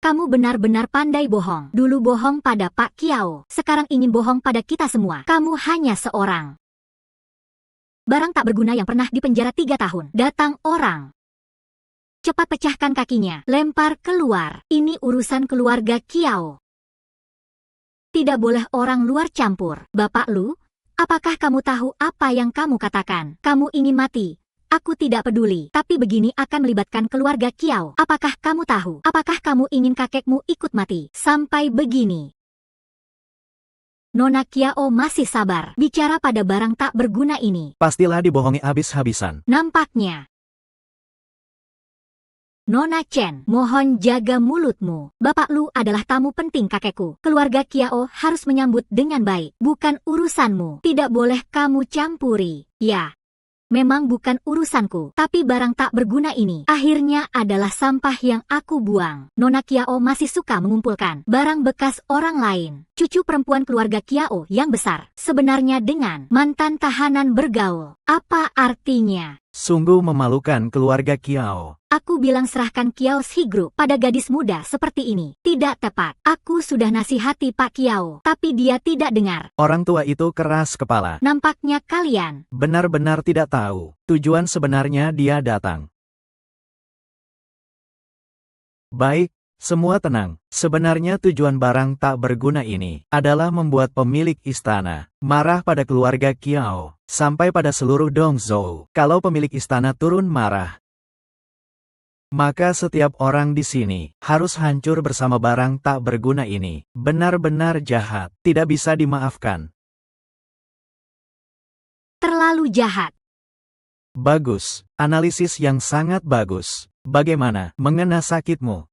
Kamu benar-benar pandai bohong. Dulu bohong pada Pak Kiao. Sekarang ingin bohong pada kita semua. Kamu hanya seorang barang tak berguna yang pernah dipenjara 3 tahun. Datang orang. Cepat pecahkan kakinya, lempar keluar. Ini urusan keluarga Kiao. Tidak boleh orang luar campur. Bapak Lu, apakah kamu tahu apa yang kamu katakan? Kamu ingin mati. Aku tidak peduli, tapi begini akan melibatkan keluarga Kiao. Apakah kamu tahu? Apakah kamu ingin kakekmu ikut mati? Sampai begini. Nona Kiao masih sabar bicara pada barang tak berguna ini. pastilah dibohongi habis-habisan. Nampaknya. Nona Chen, mohon jaga mulutmu. Bapak Lu adalah tamu penting kakekku. Keluarga Kiao harus menyambut dengan baik. Bukan urusanmu. Tidak boleh kamu campuri. Ya. Memang bukan urusanku. Tapi barang tak berguna ini akhirnya adalah sampah yang aku buang. Nona Kiao masih suka mengumpulkan barang bekas orang lain. Cucu perempuan keluarga Kiao yang besar. Sebenarnya dengan mantan tahanan bergaul. Apa artinya? Sungguh memalukan keluarga Kiao. Aku bilang serahkan Kiao Shi Group pada gadis muda seperti ini. Tidak tepat. Aku sudah nasihati Pak Kiao, tapi dia tidak dengar. Orang tua itu keras kepala. Nampaknya kalian Benar-benar tidak tahu tujuan sebenarnya dia datang. Baik, semua tenang. Sebenarnya tujuan barang tak berguna ini adalah membuat pemilik istana marah pada keluarga Kiao, sampai pada seluruh Dongzhou. Kalau pemilik istana turun marah, maka setiap orang di sini harus hancur bersama barang tak berguna ini. Benar-benar jahat, tidak bisa dimaafkan. terlalu jahat. Bagus, analisis yang sangat bagus. Bagaimana mengena sakitmu?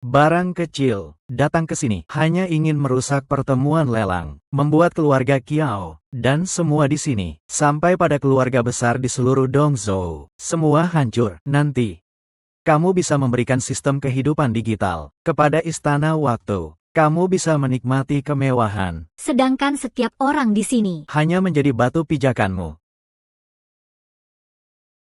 Barang kecil datang ke sini hanya ingin merusak pertemuan lelang, membuat keluarga Kiao dan semua di sini, sampai pada keluarga besar di seluruh Dongzhou, semua hancur. Nanti kamu bisa memberikan sistem kehidupan digital kepada Istana Waktu. Kamu bisa menikmati kemewahan, Sedangkan setiap orang di sini, hanya menjadi batu pijakanmu.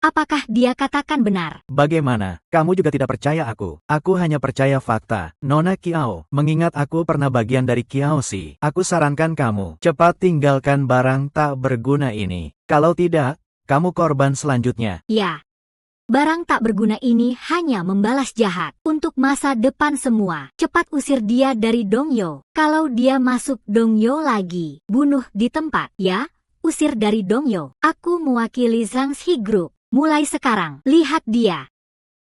apakah dia katakan benar? Bagaimana? Kamu juga tidak percaya aku? Aku hanya percaya fakta. Nona Kiao, mengingat aku pernah bagian dari Kiao Shi, aku sarankan kamu cepat tinggalkan barang tak berguna ini. Kalau tidak, kamu korban selanjutnya. Ya. Barang tak berguna ini hanya membalas jahat untuk masa depan semua. Cepat usir dia dari Dongyo. Kalau dia masuk Dongyo lagi, bunuh di tempat, ya? Usir dari Dongyo. Aku mewakili Zhang Shi Group. Mulai sekarang, lihat dia.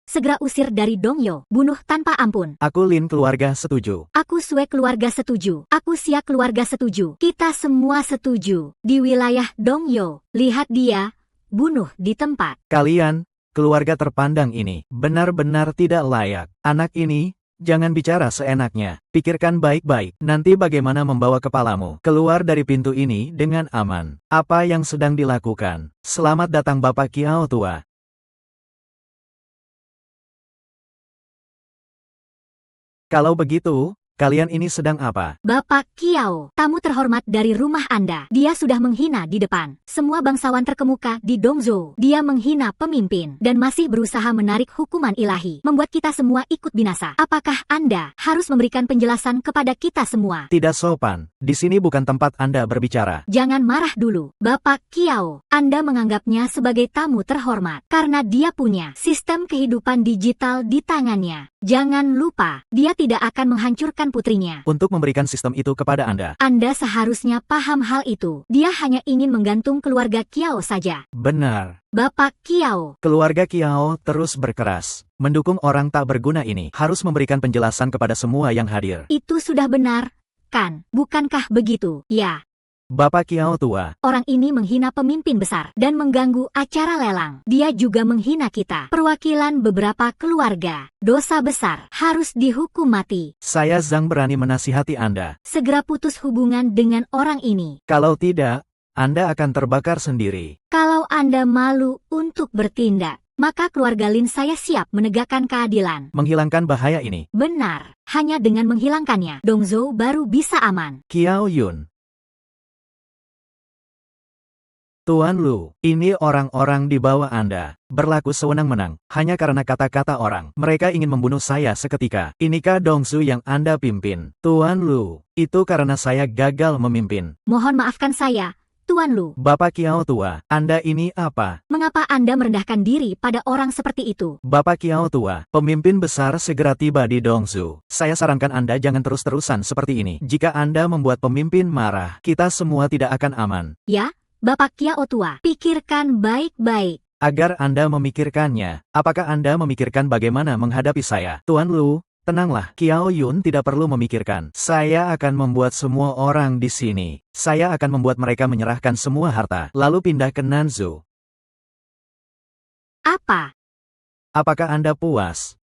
segera usir dari Dongyo, bunuh tanpa ampun. Aku Lin keluarga setuju. Aku Sue keluarga setuju. Aku Xia keluarga setuju. Kita semua setuju. Di wilayah Dongyo, lihat dia, bunuh di tempat. Kalian, keluarga terpandang ini, benar-benar tidak layak. Anak ini, jangan bicara seenaknya. Pikirkan baik-baik, nanti bagaimana membawa kepalamu keluar dari pintu ini dengan aman. Apa yang sedang dilakukan? Selamat datang Bapak Kiao tua. Kalau begitu, kalian ini sedang apa? Bapak Kiao, tamu terhormat dari rumah Anda. Dia sudah menghina di depan semua bangsawan terkemuka di Dongzhou. Dia menghina pemimpin dan masih berusaha menarik hukuman ilahi, membuat kita semua ikut binasa. Apakah Anda harus memberikan penjelasan kepada kita semua? Tidak sopan. Di sini bukan tempat Anda berbicara. Jangan marah dulu, Bapak Kiao. Anda menganggapnya sebagai tamu terhormat karena dia punya sistem kehidupan digital di tangannya. Jangan lupa, dia tidak akan menghancurkan putrinya Untuk memberikan sistem itu kepada Anda. Anda seharusnya paham hal itu. Dia hanya ingin menggantung keluarga Kiao saja. Benar. Bapak Kiao, Keluarga Kiao terus berkeras. Mendukung orang tak berguna ini harus memberikan penjelasan kepada semua yang hadir. itu sudah benar, kan? Bukankah begitu? Ya. Bapak Kiao tua, Orang ini menghina pemimpin besar dan mengganggu acara lelang. Dia juga menghina kita, perwakilan beberapa keluarga. Dosa besar, harus dihukum mati. saya Zhang berani menasihati Anda. Segera putus hubungan dengan orang ini. Kalau tidak, Anda akan terbakar sendiri. Kalau Anda malu untuk bertindak, maka keluarga Lin saya siap menegakkan keadilan. Menghilangkan bahaya ini. Benar, hanya dengan menghilangkannya, Dongzhou baru bisa aman. Kiao Yun. Tuan Lu, ini orang-orang di bawah Anda, berlaku sewenang-wenang, hanya karena kata-kata orang. Mereka ingin membunuh saya seketika. Inikah Dongzhou yang Anda pimpin? Tuan Lu, itu karena saya gagal memimpin. Mohon maafkan saya, Tuan Lu. Bapak Kiao tua, Anda ini apa? Mengapa Anda merendahkan diri pada orang seperti itu? Bapak Kiao tua, pemimpin besar segera tiba di Dongzhou. Saya sarankan Anda jangan terus-terusan seperti ini. Jika Anda membuat pemimpin marah, kita semua tidak akan aman. Ya, Bapak Kiao tua, pikirkan baik-baik. Agar Anda memikirkannya, apakah Anda memikirkan bagaimana menghadapi saya? Tuan Lu, tenanglah, Kiao Yun tidak perlu memikirkan. Saya akan membuat semua orang di sini. Saya akan membuat mereka menyerahkan semua harta, lalu pindah ke Nanzhou. Apa? Apakah Anda puas?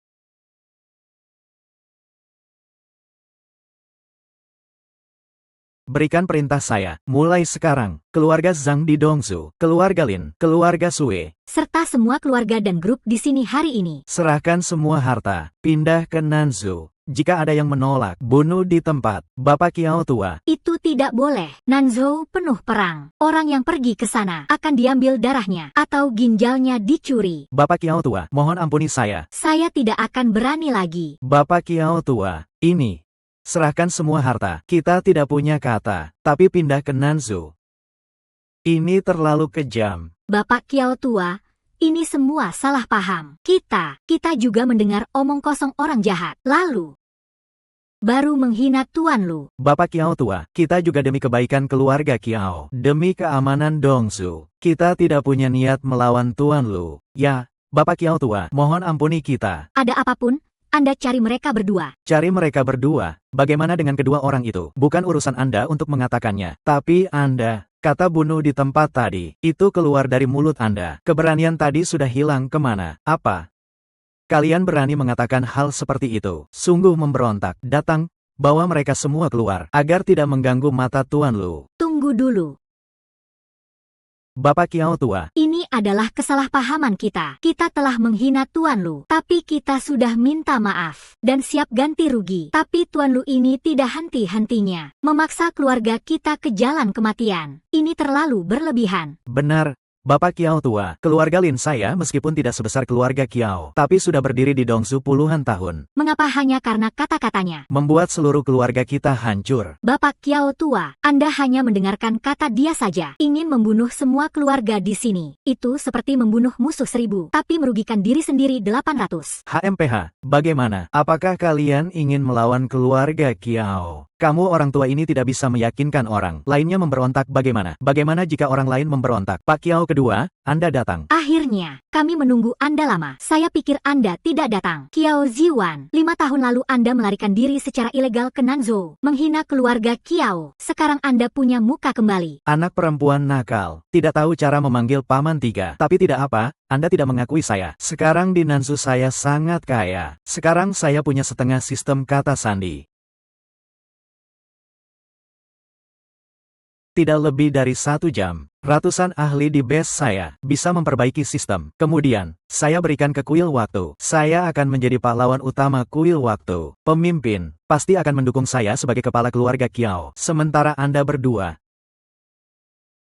Berikan perintah saya, mulai sekarang, keluarga Zhang di Dongzhou, keluarga Lin, keluarga Sue, Serta semua keluarga dan grup di sini hari ini. serahkan semua harta, pindah ke Nanzhou. Jika ada yang menolak, bunuh di tempat. Bapak Kiao tua, Itu tidak boleh. Nanzhou penuh perang. Orang yang pergi ke sana akan diambil darahnya atau ginjalnya dicuri. Bapak Kiao tua, mohon ampuni saya. Saya tidak akan berani lagi. Bapak Kiao tua, ini. Serahkan semua harta, kita tidak punya kata, tapi pindah ke Nanzhou. Ini terlalu kejam. Bapak Kiao tua, ini semua salah paham. Kita juga mendengar omong kosong orang jahat. Lalu, baru menghina Tuan Lu. Bapak Kiao tua, kita juga demi kebaikan keluarga Kiao. Demi keamanan Dongzhou, kita tidak punya niat melawan Tuan Lu. Ya, Bapak Kiao tua, mohon ampuni kita. Ada apapun, Anda cari mereka berdua. Cari mereka berdua. Bagaimana dengan kedua orang itu? Bukan urusan Anda untuk mengatakannya. Tapi Anda, kata bunuh di tempat tadi, itu keluar dari mulut Anda. Keberanian tadi sudah hilang kemana? Apa? Kalian berani mengatakan hal seperti itu? Sungguh memberontak. Datang, bawa mereka semua keluar, agar tidak mengganggu mata Tuan Lu. Tunggu dulu. Bapak Kiao tua, Ini adalah kesalahpahaman kita. Kita telah menghina Tuan Lu. Tapi kita sudah minta maaf dan siap ganti rugi. Tapi Tuan Lu ini tidak henti-hentinya memaksa keluarga kita ke jalan kematian. Ini terlalu berlebihan. benar. Bapak Kiao tua, keluarga Lin saya meskipun tidak sebesar keluarga Kiao, tapi sudah berdiri di Dongzhou puluhan tahun. Mengapa hanya karena kata-katanya? Membuat seluruh keluarga kita hancur. Bapak Kiao tua, Anda hanya mendengarkan kata dia saja. Ingin membunuh semua keluarga di sini. Itu seperti membunuh musuh 1000, tapi merugikan diri sendiri 800. HMPH, bagaimana? Apakah kalian ingin melawan keluarga Kiao? Kamu orang tua ini tidak bisa meyakinkan orang lainnya memberontak bagaimana? Bagaimana jika orang lain memberontak? Pak Kiao kedua, Anda datang. Akhirnya, sayangnya, kami menunggu Anda lama. Saya pikir Anda tidak datang. Qiao Ziwan, 5 tahun lalu Anda melarikan diri secara ilegal ke Nanzhou, menghina keluarga Qiao. Sekarang Anda punya muka kembali. Anak perempuan nakal, tidak tahu cara memanggil paman tiga. Tapi tidak apa, Anda tidak mengakui saya. Sekarang di Nanzhou saya sangat kaya. Sekarang saya punya setengah sistem kata sandi. Tidak lebih dari 1 jam, ratusan ahli di base saya bisa memperbaiki sistem. Kemudian, saya berikan ke kuil waktu. Saya akan menjadi pahlawan utama kuil waktu. Pemimpin, pasti akan mendukung saya sebagai kepala keluarga Qiao. Sementara Anda berdua,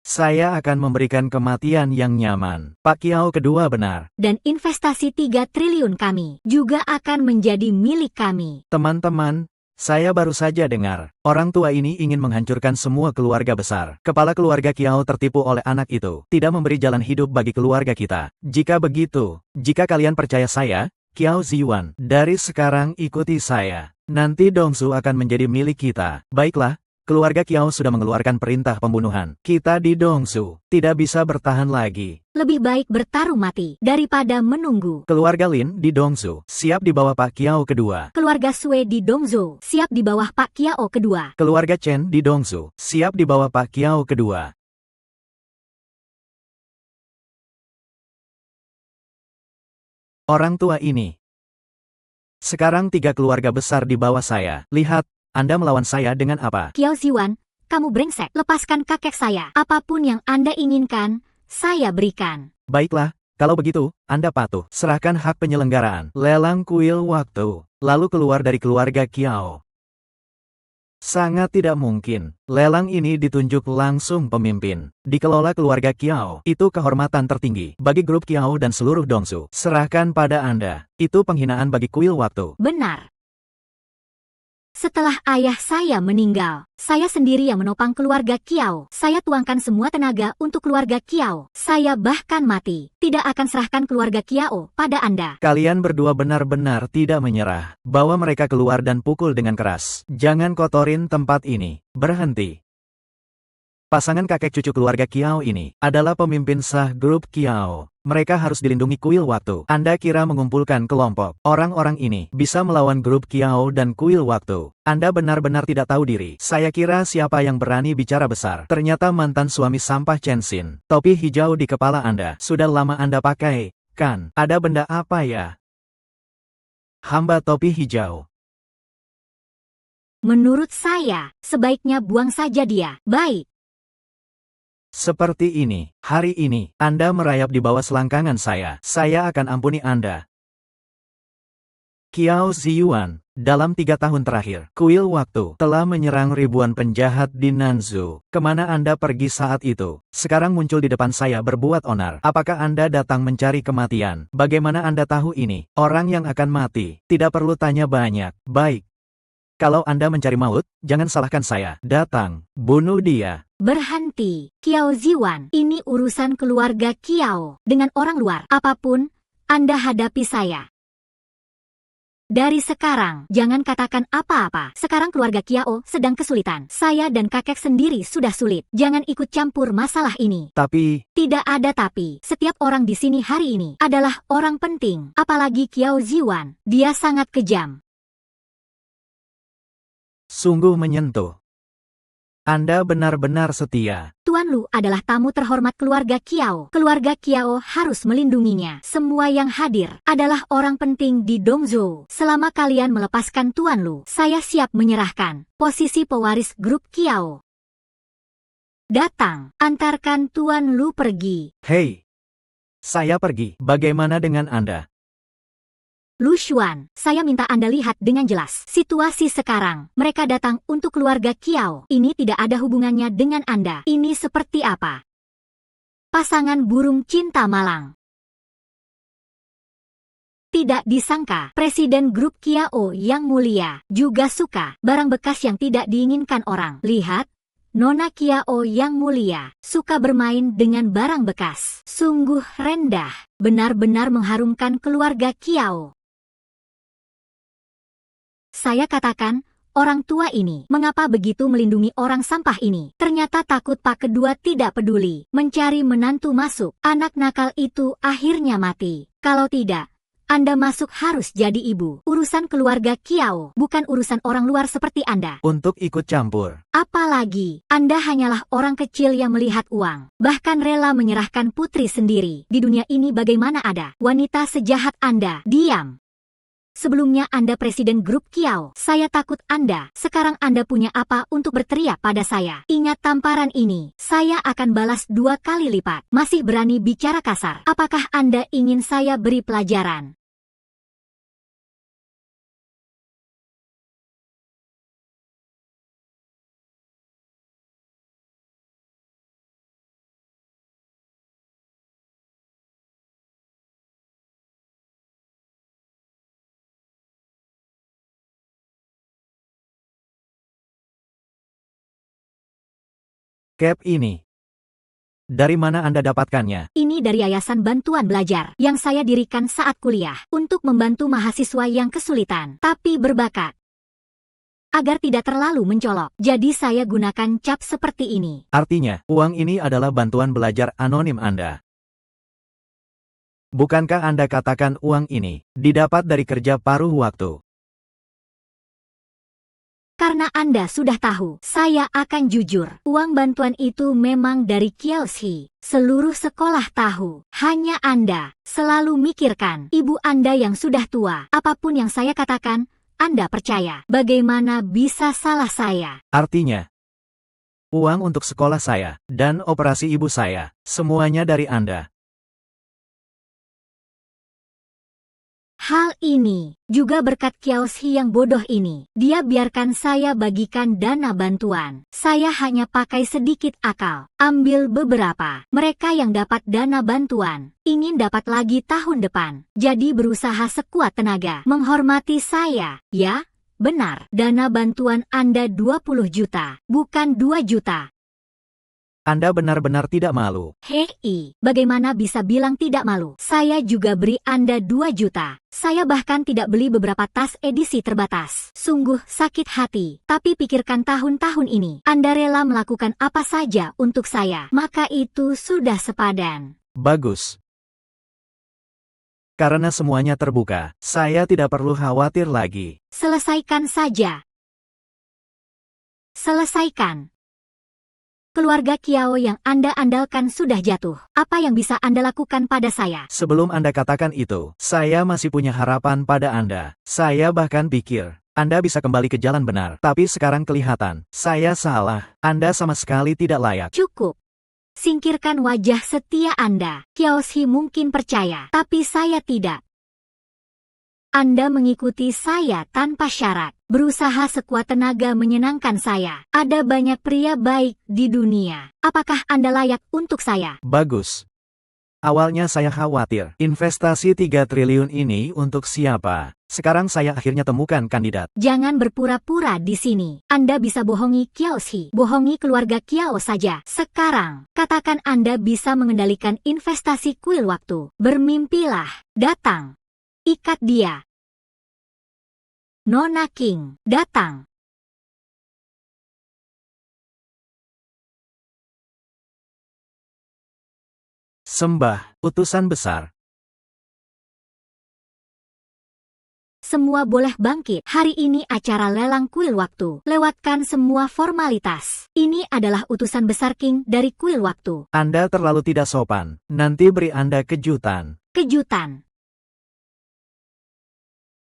saya akan memberikan kematian yang nyaman. Pak Qiao kedua benar. Dan investasi 3 triliun kami juga akan menjadi milik kami. Teman-teman, saya baru saja dengar, orang tua ini ingin menghancurkan semua keluarga besar. Kepala keluarga Qiao tertipu oleh anak itu, tidak memberi jalan hidup bagi keluarga kita. Jika begitu, jika kalian percaya saya, Qiao Ziwan, dari sekarang ikuti saya. Nanti Dongsu akan menjadi milik kita. Baiklah, keluarga Qiao sudah mengeluarkan perintah pembunuhan. Kita di Dongsu tidak bisa bertahan lagi. Lebih baik bertarung mati daripada menunggu. Keluarga Lin di Dongsu siap di bawah Pak Qiao kedua. Keluarga Sui di Dongzhou siap di bawah Pak Qiao kedua. Keluarga Chen di Dongsu siap di bawah Pak Qiao kedua. Orang tua ini. Sekarang 3 keluarga besar di bawah saya. Lihat, Anda melawan saya dengan apa? Qiao Ziwan, kamu brengsek. Lepaskan kakek saya. Apapun yang Anda inginkan, saya berikan. Baiklah, kalau begitu, Anda patuh. Serahkan hak penyelenggaraan. Lelang kuil waktu. Lalu keluar dari keluarga Qiao. Sangat tidak mungkin. Lelang ini ditunjuk langsung pemimpin. Dikelola keluarga Qiao. Itu kehormatan tertinggi bagi grup Qiao dan seluruh Dongsu. Serahkan pada Anda. Itu penghinaan bagi kuil waktu. Benar. Setelah ayah saya meninggal, saya sendiri yang menopang keluarga Qiao. Saya tuangkan semua tenaga untuk keluarga Qiao. Saya bahkan mati. Tidak akan serahkan keluarga Qiao pada Anda. Kalian berdua benar-benar tidak menyerah. Bawa mereka keluar dan pukul dengan keras. Jangan kotorin tempat ini. Berhenti. Pasangan kakek cucu keluarga Qiao ini adalah pemimpin sah grup Qiao. Mereka harus dilindungi kuil waktu. Anda kira mengumpulkan kelompok orang-orang ini bisa melawan grup Qiao dan kuil waktu. Anda benar-benar tidak tahu diri. Saya kira siapa yang berani bicara besar. Ternyata mantan suami sampah Chen Xin. Topi hijau di kepala Anda sudah lama Anda pakai, kan? Ada benda apa ya? Hamba topi hijau. Menurut saya, sebaiknya buang saja dia. Baik. Seperti ini, hari ini, Anda merayap di bawah selangkangan saya. Saya akan ampuni Anda. Qiao Ziyuan, dalam 3 tahun terakhir, kuil waktu telah menyerang ribuan penjahat di Nanzhou. Kemana Anda pergi saat itu? Sekarang muncul di depan saya berbuat onar. Apakah Anda datang mencari kematian? Bagaimana Anda tahu ini? Orang yang akan mati, tidak perlu tanya banyak. Baik. Kalau Anda mencari maut, jangan salahkan saya. Datang, bunuh dia. Berhenti, Qiao Ziwan. Ini urusan keluarga Qiao. Dengan orang luar, apapun, Anda hadapi saya. Dari sekarang, jangan katakan apa-apa. Sekarang keluarga Qiao sedang kesulitan. Saya dan kakek sendiri sudah sulit. Jangan ikut campur masalah ini. Tapi, Tidak ada tapi. Setiap orang di sini hari ini adalah orang penting. Apalagi Qiao Ziwan. Dia sangat kejam. sungguh menyentuh. Anda benar-benar setia. Tuan Lu adalah tamu terhormat keluarga Qiao. Keluarga Qiao harus melindunginya. Semua yang hadir adalah orang penting di Dongzhou. Selama kalian melepaskan Tuan Lu, saya siap menyerahkan posisi pewaris grup Qiao. Datang, antarkan Tuan Lu pergi. Hei, saya pergi. Bagaimana dengan Anda? Lu Xuan, saya minta Anda lihat dengan jelas. Situasi sekarang, mereka datang untuk keluarga Qiao. Ini tidak ada hubungannya dengan Anda. Ini seperti apa? Pasangan burung cinta malang. Tidak disangka, Presiden Grup Qiao yang mulia juga suka barang bekas yang tidak diinginkan orang. Lihat, Nona Qiao yang mulia suka bermain dengan barang bekas. Sungguh rendah, benar-benar mengharumkan keluarga Qiao. Saya katakan, Orang tua ini mengapa begitu melindungi orang sampah ini? Ternyata takut Pak kedua tidak peduli. Mencari menantu masuk. Anak nakal itu akhirnya mati. Kalau tidak, Anda masuk harus jadi ibu. Urusan keluarga Kiao, bukan urusan orang luar seperti Anda. Untuk ikut campur. Apalagi, Anda hanyalah orang kecil yang melihat uang. Bahkan rela menyerahkan putri sendiri. Di dunia ini bagaimana ada wanita sejahat Anda? Diam. Sebelumnya Anda presiden grup Kiao. Saya takut Anda. Sekarang Anda punya apa untuk berteriak pada saya? Ingat tamparan ini. Saya akan balas 2 kali lipat. Masih berani bicara kasar. Apakah Anda ingin saya beri pelajaran? Cap ini. Dari mana Anda dapatkannya? Ini dari Yayasan Bantuan Belajar yang saya dirikan saat kuliah untuk membantu mahasiswa yang kesulitan tapi berbakat. Agar tidak terlalu mencolok, jadi saya gunakan cap seperti ini. Artinya, uang ini adalah bantuan belajar anonim Anda. Bukankah Anda katakan uang ini didapat dari kerja paruh waktu? Karena Anda sudah tahu, saya akan jujur. Uang bantuan itu memang dari Kielsi. Seluruh sekolah tahu. Hanya Anda selalu mikirkan ibu Anda yang sudah tua. Apapun yang saya katakan, Anda percaya. Bagaimana bisa salah saya? Artinya, uang untuk sekolah saya dan operasi ibu saya, semuanya dari Anda. Hal ini juga berkat Kiaoshi yang bodoh ini. Dia biarkan saya bagikan dana bantuan. Saya hanya pakai sedikit akal. Ambil beberapa. Mereka yang dapat dana bantuan ingin dapat lagi tahun depan. Jadi berusaha sekuat tenaga menghormati saya. Ya, benar. Dana bantuan Anda 20 juta, bukan 2 juta. Anda benar-benar tidak malu. Hei, bagaimana bisa bilang tidak malu? Saya juga beri Anda 2 juta. Saya bahkan tidak beli beberapa tas edisi terbatas. Sungguh sakit hati. Tapi pikirkan tahun-tahun ini. Anda rela melakukan apa saja untuk saya. Maka itu sudah sepadan. Bagus. Karena semuanya terbuka, saya tidak perlu khawatir lagi. Selesaikan saja. Selesaikan. Keluarga Kiao yang Anda andalkan sudah jatuh. Apa yang bisa Anda lakukan pada saya? Sebelum Anda katakan itu, saya masih punya harapan pada Anda. Saya bahkan pikir, Anda bisa kembali ke jalan benar. Tapi sekarang kelihatan, saya salah. Anda sama sekali tidak layak. Cukup. Singkirkan wajah setia Anda. Kiaoshi mungkin percaya, tapi saya tidak. Anda mengikuti saya tanpa syarat, berusaha sekuat tenaga menyenangkan saya. Ada banyak pria baik di dunia. Apakah Anda layak untuk saya? Bagus. Awalnya saya khawatir, investasi 3 triliun ini untuk siapa? Sekarang saya akhirnya temukan kandidat. Jangan berpura-pura di sini. Anda bisa bohongi Kiaoshi, bohongi keluarga Kiao saja. Sekarang, katakan Anda bisa mengendalikan investasi kuil waktu. Bermimpilah, datang. Ikat dia. Nona King, datang. Sembah, utusan besar. Semua boleh bangkit. Hari ini acara lelang kuil waktu. Lewatkan semua formalitas. Ini adalah utusan besar King dari kuil waktu. Anda terlalu tidak sopan. Nanti beri Anda kejutan. Kejutan.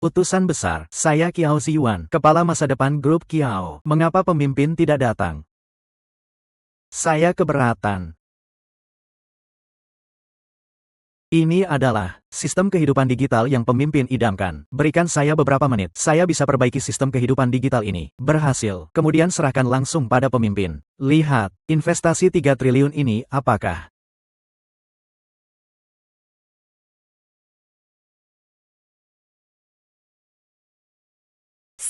Utusan besar, saya Kiao Ziyuan, kepala masa depan grup Kiao. Mengapa pemimpin tidak datang? Saya keberatan. Ini adalah sistem kehidupan digital yang pemimpin idamkan. Berikan saya beberapa menit, saya bisa perbaiki sistem kehidupan digital ini. Berhasil, kemudian serahkan langsung pada pemimpin. Lihat, investasi 3 triliun ini apakah?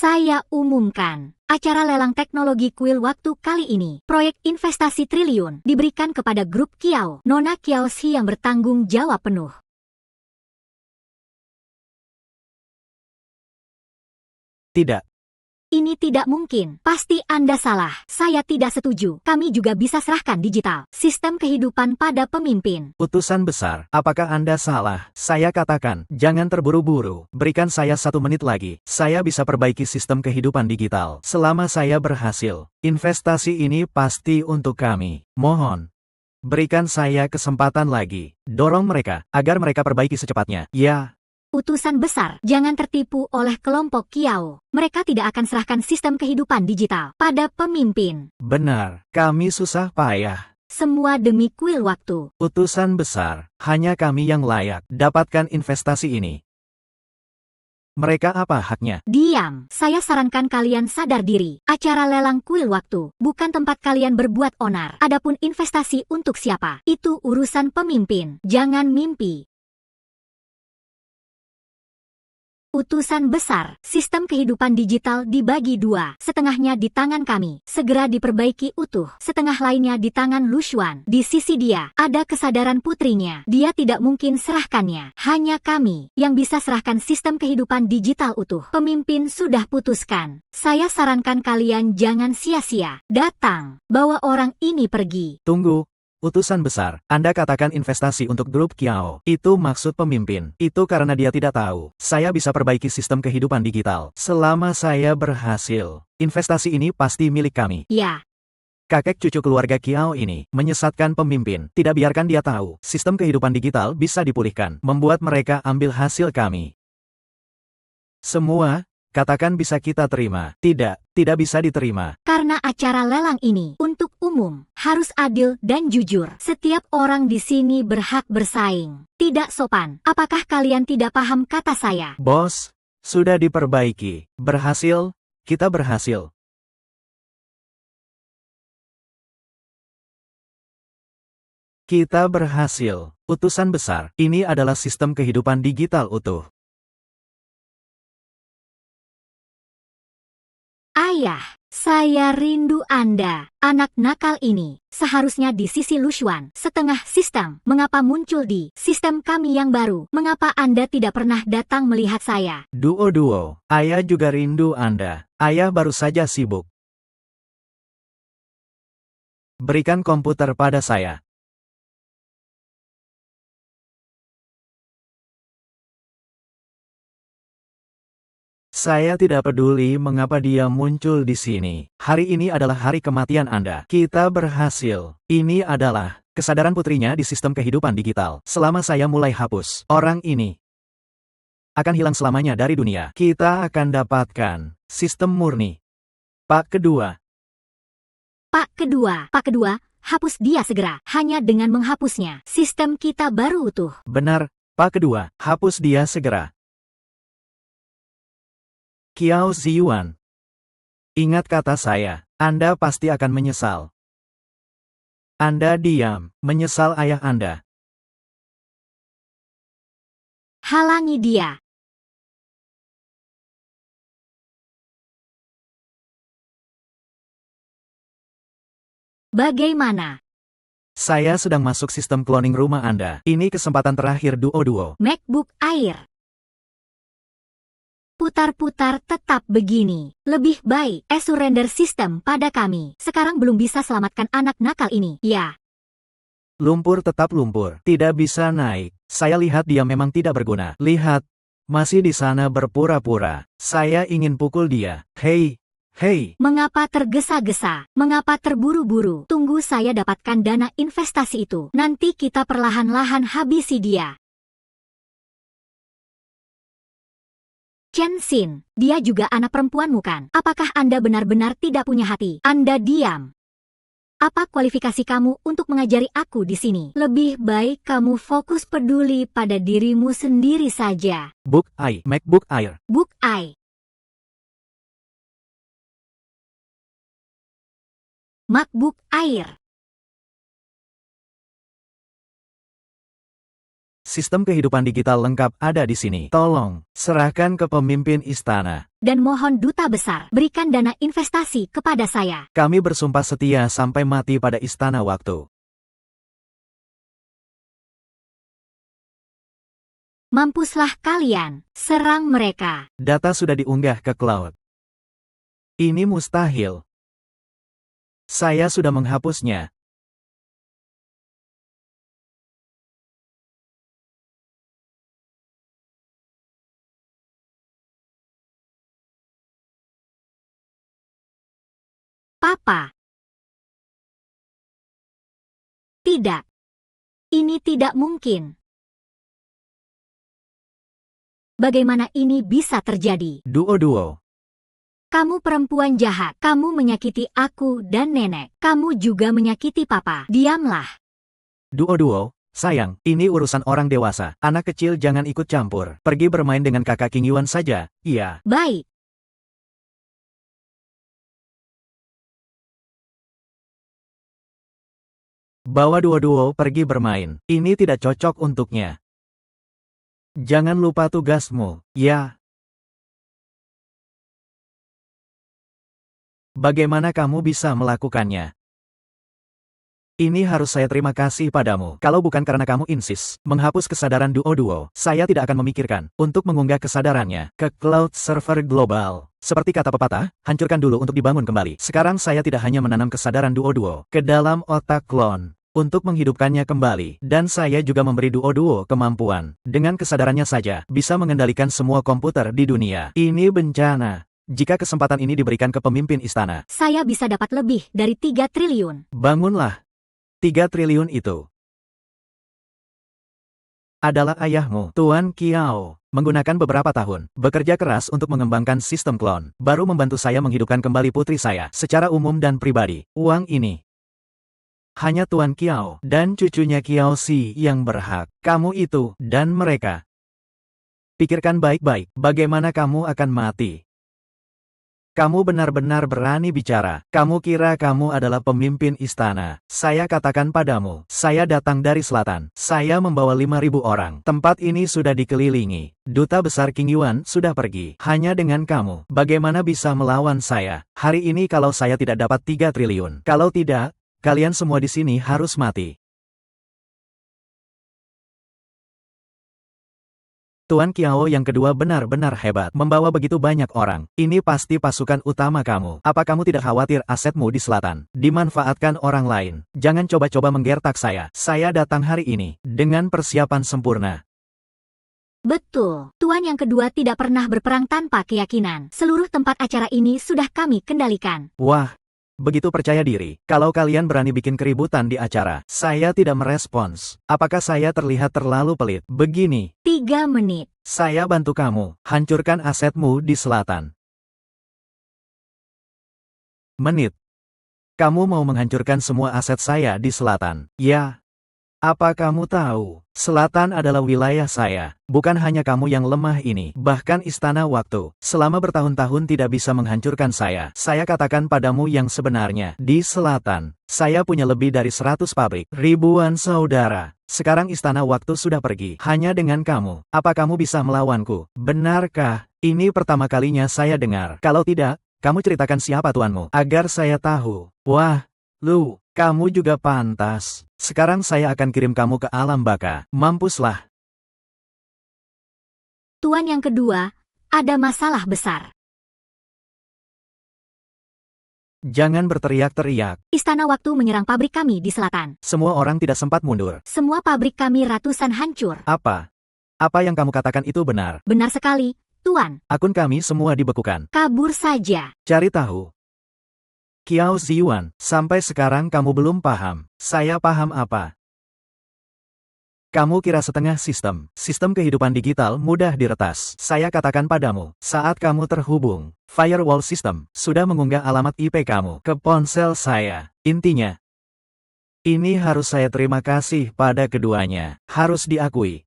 Saya umumkan, acara lelang teknologi kuil waktu kali ini, proyek investasi triliun, diberikan kepada grup Kiao, Nona Kiaoshi yang bertanggung jawab penuh. Tidak. Ini tidak mungkin. Pasti Anda salah. Saya tidak setuju. Kami juga bisa serahkan digital. Sistem kehidupan pada pemimpin. Utusan besar, apakah Anda salah? Saya katakan, jangan terburu-buru. Berikan saya 1 menit lagi. Saya bisa perbaiki sistem kehidupan digital. Selama saya berhasil, investasi ini pasti untuk kami. Mohon, berikan saya kesempatan lagi. Dorong mereka, agar mereka perbaiki secepatnya. Ya. Utusan besar, jangan tertipu oleh kelompok Kiao. Mereka tidak akan serahkan sistem kehidupan digital pada pemimpin. Benar, kami susah payah. Semua demi kuil waktu. Utusan besar, hanya kami yang layak dapatkan investasi ini. Mereka apa haknya? Diam, saya sarankan kalian sadar diri. Acara lelang kuil waktu, bukan tempat kalian berbuat onar. Adapun investasi untuk siapa, itu urusan pemimpin. Jangan mimpi. Utusan besar, sistem kehidupan digital dibagi 2. Setengahnya di tangan kami, segera diperbaiki utuh. Setengah lainnya di tangan Lushuan. Di sisi dia, ada kesadaran putrinya. Dia tidak mungkin serahkannya. Hanya kami yang bisa serahkan sistem kehidupan digital utuh. Pemimpin sudah putuskan. Saya sarankan kalian jangan sia-sia. Datang, bawa orang ini pergi. Tunggu. Utusan besar, Anda katakan investasi untuk grup Kiao. Itu maksud pemimpin. Itu karena dia tidak tahu. Saya bisa perbaiki sistem kehidupan digital. Selama saya berhasil, investasi ini pasti milik kami. Ya. Kakek cucu keluarga Kiao ini menyesatkan pemimpin. Tidak biarkan dia tahu. Sistem kehidupan digital bisa dipulihkan. Membuat mereka ambil hasil kami. Semua, katakan bisa kita terima. Tidak bisa diterima. Karena acara lelang ini untuk umum, harus adil dan jujur. Setiap orang di sini berhak bersaing. Tidak sopan. Apakah kalian tidak paham kata saya? Bos, sudah diperbaiki. Berhasil, kita berhasil. Kita berhasil. Utusan besar, ini adalah sistem kehidupan digital utuh. Ayah, saya rindu Anda. Anak nakal ini seharusnya di sisi Lushuan. Setengah sistem, mengapa muncul di sistem kami yang baru? Mengapa Anda tidak pernah datang melihat saya? Duo, ayah juga rindu Anda. Ayah baru saja sibuk. Berikan komputer pada saya. Saya tidak peduli mengapa dia muncul di sini. Hari ini adalah hari kematian Anda. Kita berhasil. Ini adalah kesadaran putrinya di sistem kehidupan digital. Selama saya mulai hapus, orang ini akan hilang selamanya dari dunia. Kita akan dapatkan sistem murni. Pak kedua, hapus dia segera. Hanya dengan menghapusnya, sistem kita baru utuh. benar, Pak kedua, hapus dia segera. Kiao Ziyuan. Ingat kata saya, Anda pasti akan menyesal. Anda diam, menyesal ayah Anda. Halangi dia. Bagaimana? Saya sedang masuk sistem cloning rumah Anda. Ini kesempatan terakhir duo. MacBook Air. Putar-putar tetap begini. Lebih baik surrender sistem pada kami. Sekarang belum bisa selamatkan anak nakal ini. Ya. Lumpur tetap lumpur. Tidak bisa naik. Saya lihat dia memang tidak berguna. Lihat. Masih di sana berpura-pura. Saya ingin pukul dia. Hei. Mengapa tergesa-gesa? Mengapa terburu-buru? Tunggu saya dapatkan dana investasi itu. Nanti kita perlahan-lahan habisi dia. Chen Xin, dia juga anak perempuanmu kan? Apakah Anda benar-benar tidak punya hati? Anda diam. Apa kualifikasi kamu untuk mengajari aku di sini? Lebih baik kamu fokus peduli pada dirimu sendiri saja. MacBook Air. Book Ai. MacBook Air. Sistem kehidupan digital lengkap ada di sini. Tolong, serahkan ke pemimpin istana. Dan mohon duta besar, berikan dana investasi kepada saya. Kami bersumpah setia sampai mati pada istana waktu. Mampuslah kalian, serang mereka. Data sudah diunggah ke cloud. Ini mustahil. Saya sudah menghapusnya. Papa. Tidak. Ini tidak mungkin. Bagaimana ini bisa terjadi? Duo-duo. Kamu perempuan jahat. Kamu menyakiti aku dan nenek. Kamu juga menyakiti papa. Diamlah. Duo-duo. Sayang, ini urusan orang dewasa. Anak kecil jangan ikut campur. Pergi bermain dengan kakak King Yuan saja. Iya. Baik. Bawa duo-duo pergi bermain. Ini tidak cocok untuknya. Jangan lupa tugasmu, ya. Bagaimana kamu bisa melakukannya? Ini harus saya terima kasih padamu. Kalau bukan karena kamu insist menghapus kesadaran duo-duo, saya tidak akan memikirkan untuk mengunggah kesadarannya ke cloud server global. Seperti kata pepatah, hancurkan dulu untuk dibangun kembali. Sekarang saya tidak hanya menanam kesadaran duo-duo ke dalam otak klon untuk menghidupkannya kembali, dan saya juga memberi duo-duo kemampuan. Dengan kesadarannya saja, bisa mengendalikan semua komputer di dunia. Ini bencana. Jika kesempatan ini diberikan ke pemimpin istana, Saya bisa dapat lebih dari 3 triliun. bangunlah. 3 triliun itu adalah ayahmu, Tuan Kiao. Menggunakan beberapa tahun, bekerja keras untuk mengembangkan sistem klon, baru membantu saya menghidupkan kembali putri saya, secara umum dan pribadi. Uang ini hanya Tuan Kiao dan cucunya Kiao Si yang berhak. Kamu itu dan mereka. Pikirkan baik-baik, bagaimana kamu akan mati. Kamu benar-benar berani bicara. Kamu kira kamu adalah pemimpin istana. Saya katakan padamu, saya datang dari selatan. Saya membawa 5.000 orang. Tempat ini sudah dikelilingi. Duta besar King Yuan sudah pergi. Hanya dengan kamu. Bagaimana bisa melawan saya? Hari ini kalau saya tidak dapat 3 triliun. Kalau tidak, kalian semua di sini harus mati. Tuan Kiao yang kedua benar-benar hebat. Membawa begitu banyak orang. Ini pasti pasukan utama kamu. Apa kamu tidak khawatir asetmu di selatan dimanfaatkan orang lain? Jangan coba-coba menggertak saya. Saya datang hari ini dengan persiapan sempurna. Betul. Tuan yang kedua tidak pernah berperang tanpa keyakinan. Seluruh tempat acara ini sudah kami kendalikan. Wah, begitu percaya diri. Kalau kalian berani bikin keributan di acara, saya tidak merespons. Apakah saya terlihat terlalu pelit? Begini, 3 menit. saya bantu kamu. Hancurkan asetmu di selatan. Menit. Kamu mau menghancurkan semua aset saya di selatan? Ya. Apa kamu tahu? Selatan adalah wilayah saya. Bukan hanya kamu yang lemah ini. Bahkan istana waktu. Selama bertahun-tahun tidak bisa menghancurkan saya. Saya katakan padamu yang sebenarnya. Di selatan, saya punya lebih dari 100 pabrik. Ribuan saudara. Sekarang istana waktu sudah pergi. Hanya dengan kamu. Apa kamu bisa melawanku? Benarkah? Ini pertama kalinya saya dengar. Kalau tidak, kamu ceritakan siapa tuanmu. Agar saya tahu. Wah, Lu. Kamu juga pantas. Sekarang saya akan kirim kamu ke alam baka. Mampuslah. Tuan yang kedua, ada masalah besar. Jangan berteriak-teriak. Istana waktu menyerang pabrik kami di selatan. Semua orang tidak sempat mundur. Semua pabrik kami ratusan hancur. Apa? Apa yang kamu katakan itu benar? Benar sekali, Tuan. Akun kami semua dibekukan. Kabur saja. Cari tahu. Kiao Ziyuan, sampai sekarang kamu belum paham. Saya paham apa? Kamu kira setengah sistem kehidupan digital mudah diretas. Saya katakan padamu, saat kamu terhubung, firewall system sudah mengunggah alamat IP kamu ke ponsel saya. Intinya, ini harus saya terima kasih pada keduanya. Harus diakui.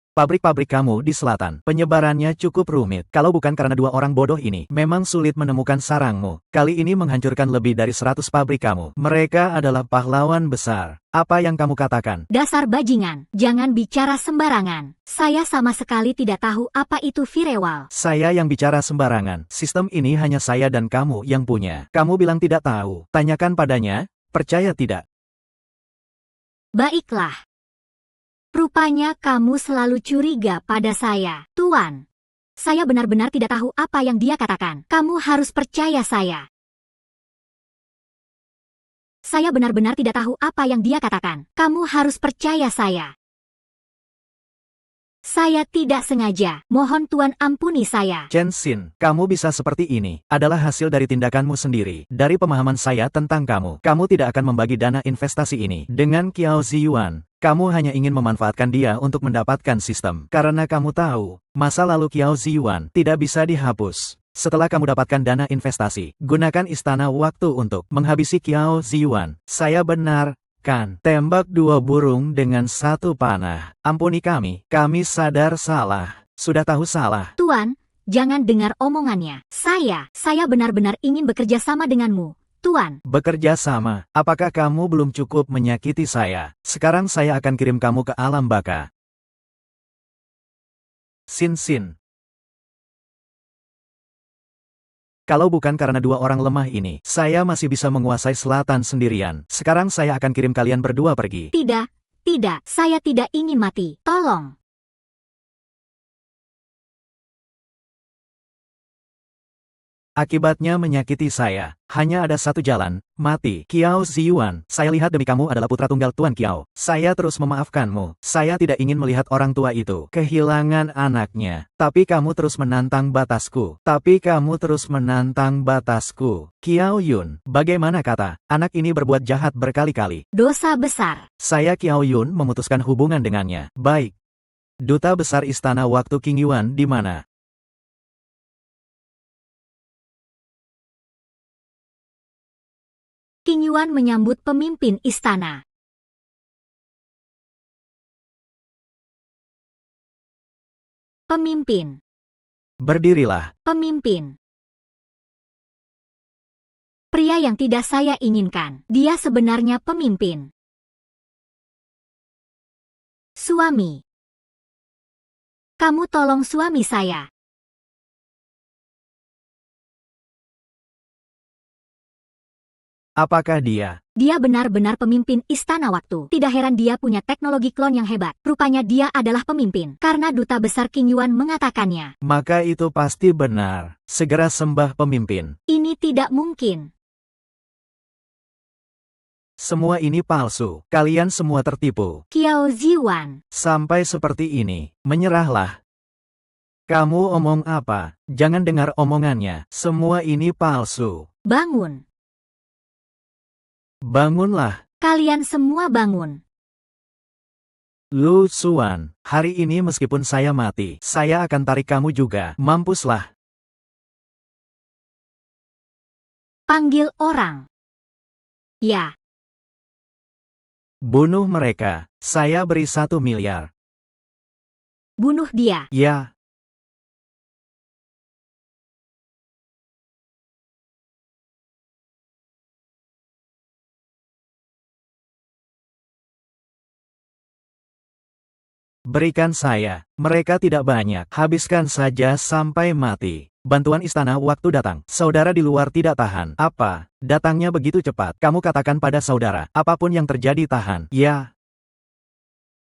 Pabrik-pabrik kamu di selatan, penyebarannya cukup rumit. Kalau bukan karena 2 orang bodoh ini, memang sulit menemukan sarangmu. Kali ini menghancurkan lebih dari 100 pabrik kamu. Mereka adalah pahlawan besar. Apa yang kamu katakan? Dasar bajingan, jangan bicara sembarangan. Saya sama sekali tidak tahu apa itu firewall. Saya yang bicara sembarangan. Sistem ini hanya saya dan kamu yang punya. Kamu bilang tidak tahu. Tanyakan padanya, percaya tidak? Baiklah. Rupanya kamu selalu curiga pada saya, Tuan. Saya benar-benar tidak tahu apa yang dia katakan. Kamu harus percaya saya. Saya benar-benar tidak tahu apa yang dia katakan. Kamu harus percaya saya. Saya tidak sengaja. Mohon Tuan ampuni saya. Chen Xin, kamu bisa seperti ini adalah hasil dari tindakanmu sendiri. Dari pemahaman saya tentang kamu, kamu tidak akan membagi dana investasi ini dengan Qiao Ziyuan. Kamu hanya ingin memanfaatkan dia untuk mendapatkan sistem. Karena kamu tahu, masa lalu Qiao Ziyuan tidak bisa dihapus. Setelah kamu dapatkan dana investasi, gunakan istana waktu untuk menghabisi Qiao Ziyuan. Saya benar, kan? Tembak dua burung dengan satu panah. Ampuni kami sadar salah. Sudah tahu salah. Tuan, jangan dengar omongannya. Saya benar-benar ingin bekerja sama denganmu, Tuan. Bekerja sama? Apakah kamu belum cukup menyakiti saya? Sekarang saya akan kirim kamu ke alam baka. Xin Xin. Kalau bukan karena dua orang lemah ini, saya masih bisa menguasai selatan sendirian. Sekarang saya akan kirim kalian berdua pergi. Tidak, saya tidak ingin mati. Tolong. Akibatnya menyakiti saya. Hanya ada satu jalan, mati. Qiao Ziyuan, saya lihat demi kamu adalah putra tunggal Tuan Qiao. Saya terus memaafkanmu. Saya tidak ingin melihat orang tua itu kehilangan anaknya. Tapi kamu terus menantang batasku. Qiao Yun, bagaimana kata? Anak ini berbuat jahat berkali-kali. Dosa besar. Saya Qiao Yun memutuskan hubungan dengannya. Baik. Duta Besar Istana Waktu King Yuan di mana? King Yuan menyambut pemimpin istana. Pemimpin. Berdirilah. Pemimpin. Pria yang tidak saya inginkan. Dia sebenarnya pemimpin. Suami. Kamu tolong suami saya. Apakah dia? Dia benar-benar pemimpin istana waktu. Tidak heran dia punya teknologi klon yang hebat. Rupanya dia adalah pemimpin. Karena duta besar King Yuan mengatakannya. Maka itu pasti benar. Segera sembah pemimpin. Ini tidak mungkin. Semua ini palsu. Kalian semua tertipu. Qiao Ziyuan. Sampai seperti ini. Menyerahlah. Kamu omong apa? Jangan dengar omongannya. Semua ini palsu. Bangun. Bangunlah. Kalian semua bangun. Lu Xuan, hari ini meskipun saya mati, saya akan tarik kamu juga. Mampuslah. Panggil orang. Ya. Bunuh mereka. Saya beri 1 miliar. Bunuh dia. Ya. Berikan saya. Mereka tidak banyak. Habiskan saja sampai mati. Bantuan istana waktu datang. Saudara di luar tidak tahan. Apa? Datangnya begitu cepat. Kamu katakan pada saudara. Apapun yang terjadi tahan. Ya.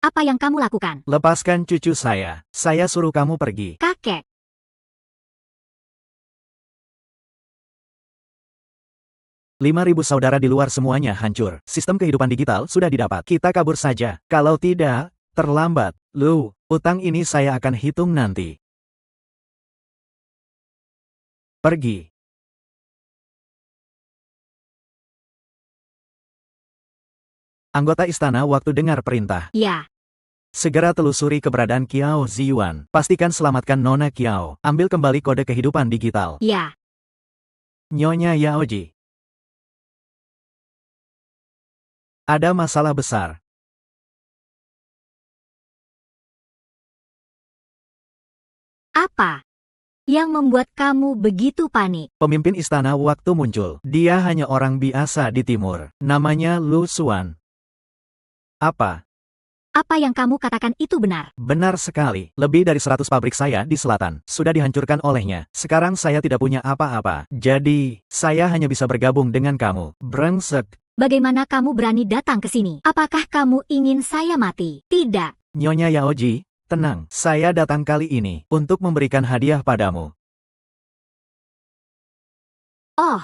Apa yang kamu lakukan? Lepaskan cucu saya. Saya suruh kamu pergi. Kakek. 5.000 saudara di luar semuanya hancur. Sistem kehidupan digital sudah didapat. Kita kabur saja. Kalau tidak, terlambat. Lu, utang ini saya akan hitung nanti. Pergi. Anggota istana waktu dengar perintah. Ya. Segera telusuri keberadaan Qiao Ziyuan. Pastikan selamatkan Nona Qiao. Ambil kembali kode kehidupan digital. Ya. Nyonya Yaoji. Ada masalah besar. Apa yang membuat kamu begitu panik? Pemimpin istana waktu muncul. Dia hanya orang biasa di timur. Namanya Lu Xuan. Apa? Apa yang kamu katakan itu benar? Benar sekali. Lebih dari 100 pabrik saya di selatan sudah dihancurkan olehnya. Sekarang saya tidak punya apa-apa. Jadi, saya hanya bisa bergabung dengan kamu. Brengsek. Bagaimana kamu berani datang ke sini? Apakah kamu ingin saya mati? Tidak. Nyonya Yaoji, tenang, saya datang kali ini untuk memberikan hadiah padamu. Oh,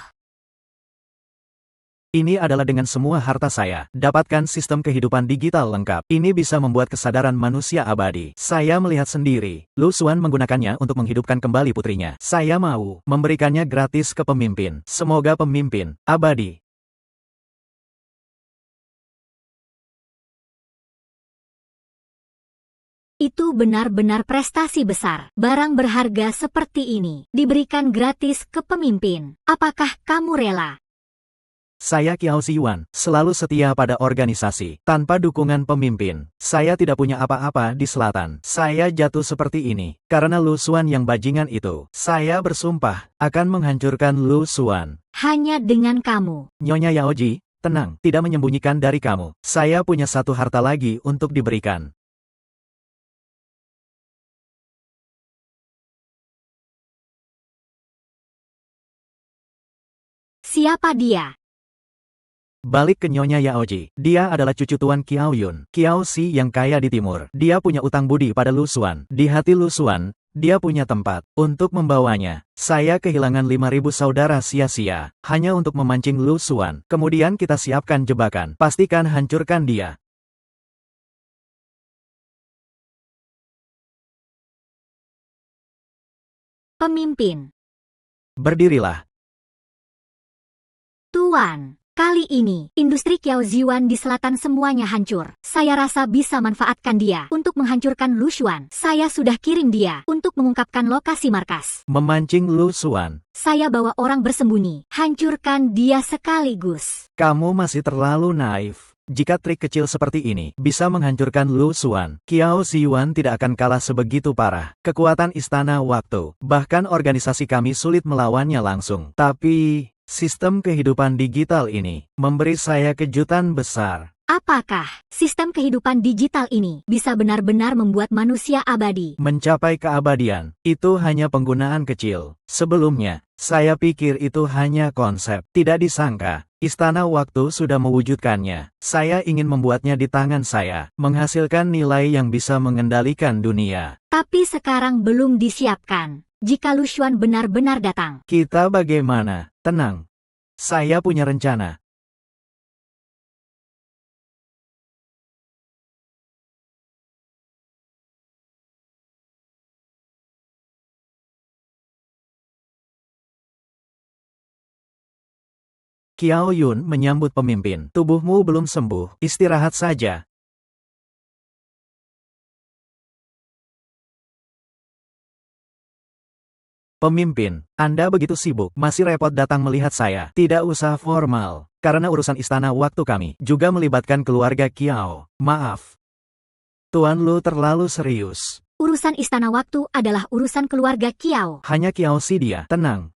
Ini adalah dengan semua harta saya. Dapatkan sistem kehidupan digital lengkap. Ini bisa membuat kesadaran manusia abadi. Saya melihat sendiri. Lu Xuan menggunakannya untuk menghidupkan kembali putrinya. Saya mau memberikannya gratis ke pemimpin. Semoga pemimpin abadi. itu benar-benar prestasi besar. Barang berharga seperti ini diberikan gratis ke pemimpin. Apakah kamu rela? Saya Qiao Ziyuan, selalu setia pada organisasi. Tanpa dukungan pemimpin, saya tidak punya apa-apa di selatan. Saya jatuh seperti ini, karena Lu Xuan yang bajingan itu. Saya bersumpah, akan menghancurkan Lu Xuan. Hanya dengan kamu. Nyonya Yaoji, tenang, tidak menyembunyikan dari kamu. Saya punya satu harta lagi untuk diberikan. Siapa dia? Balik ke Nyonya Yaoji. Dia adalah cucu Tuan Qiao Yun, Qiao Si yang kaya di timur. Dia punya utang budi pada Lu Xuan. Di hati Lu Xuan, dia punya tempat untuk membawanya. Saya kehilangan 5.000 saudara sia-sia, hanya untuk memancing Lu Xuan. Kemudian kita siapkan jebakan. Pastikan hancurkan dia. Pemimpin. Berdirilah. Tuan. Kali ini, industri Qiao Ziyuan di selatan semuanya hancur. Saya rasa bisa manfaatkan dia untuk menghancurkan Lu Xuan. Saya sudah kirim dia untuk mengungkapkan lokasi markas. Memancing Lu Xuan. Saya bawa orang bersembunyi. Hancurkan dia sekaligus. Kamu masih terlalu naif. Jika trik kecil seperti ini bisa menghancurkan Lu Xuan, Qiao Ziyuan tidak akan kalah sebegitu parah. Kekuatan Istana Waktu, bahkan organisasi kami sulit melawannya langsung. Tapi sistem kehidupan digital ini memberi saya kejutan besar. Apakah sistem kehidupan digital ini bisa benar-benar membuat manusia abadi? Mencapai keabadian, itu hanya penggunaan kecil. Sebelumnya, saya pikir itu hanya konsep. Tidak disangka, Istana Waktu sudah mewujudkannya. Saya ingin membuatnya di tangan saya, menghasilkan nilai yang bisa mengendalikan dunia. Tapi sekarang belum disiapkan. Jika Lu Xuan benar-benar datang. Kita bagaimana? Tenang. Saya punya rencana. Qiao Yun menyambut pemimpin. Tubuhmu belum sembuh, istirahat saja. Pemimpin, Anda begitu sibuk, masih repot datang melihat saya. Tidak usah formal, karena urusan Istana Waktu kami juga melibatkan keluarga Qiao. Maaf. Tuan Lu terlalu serius. Urusan Istana Waktu adalah urusan keluarga Qiao. Hanya Qiao Si dia, tenang.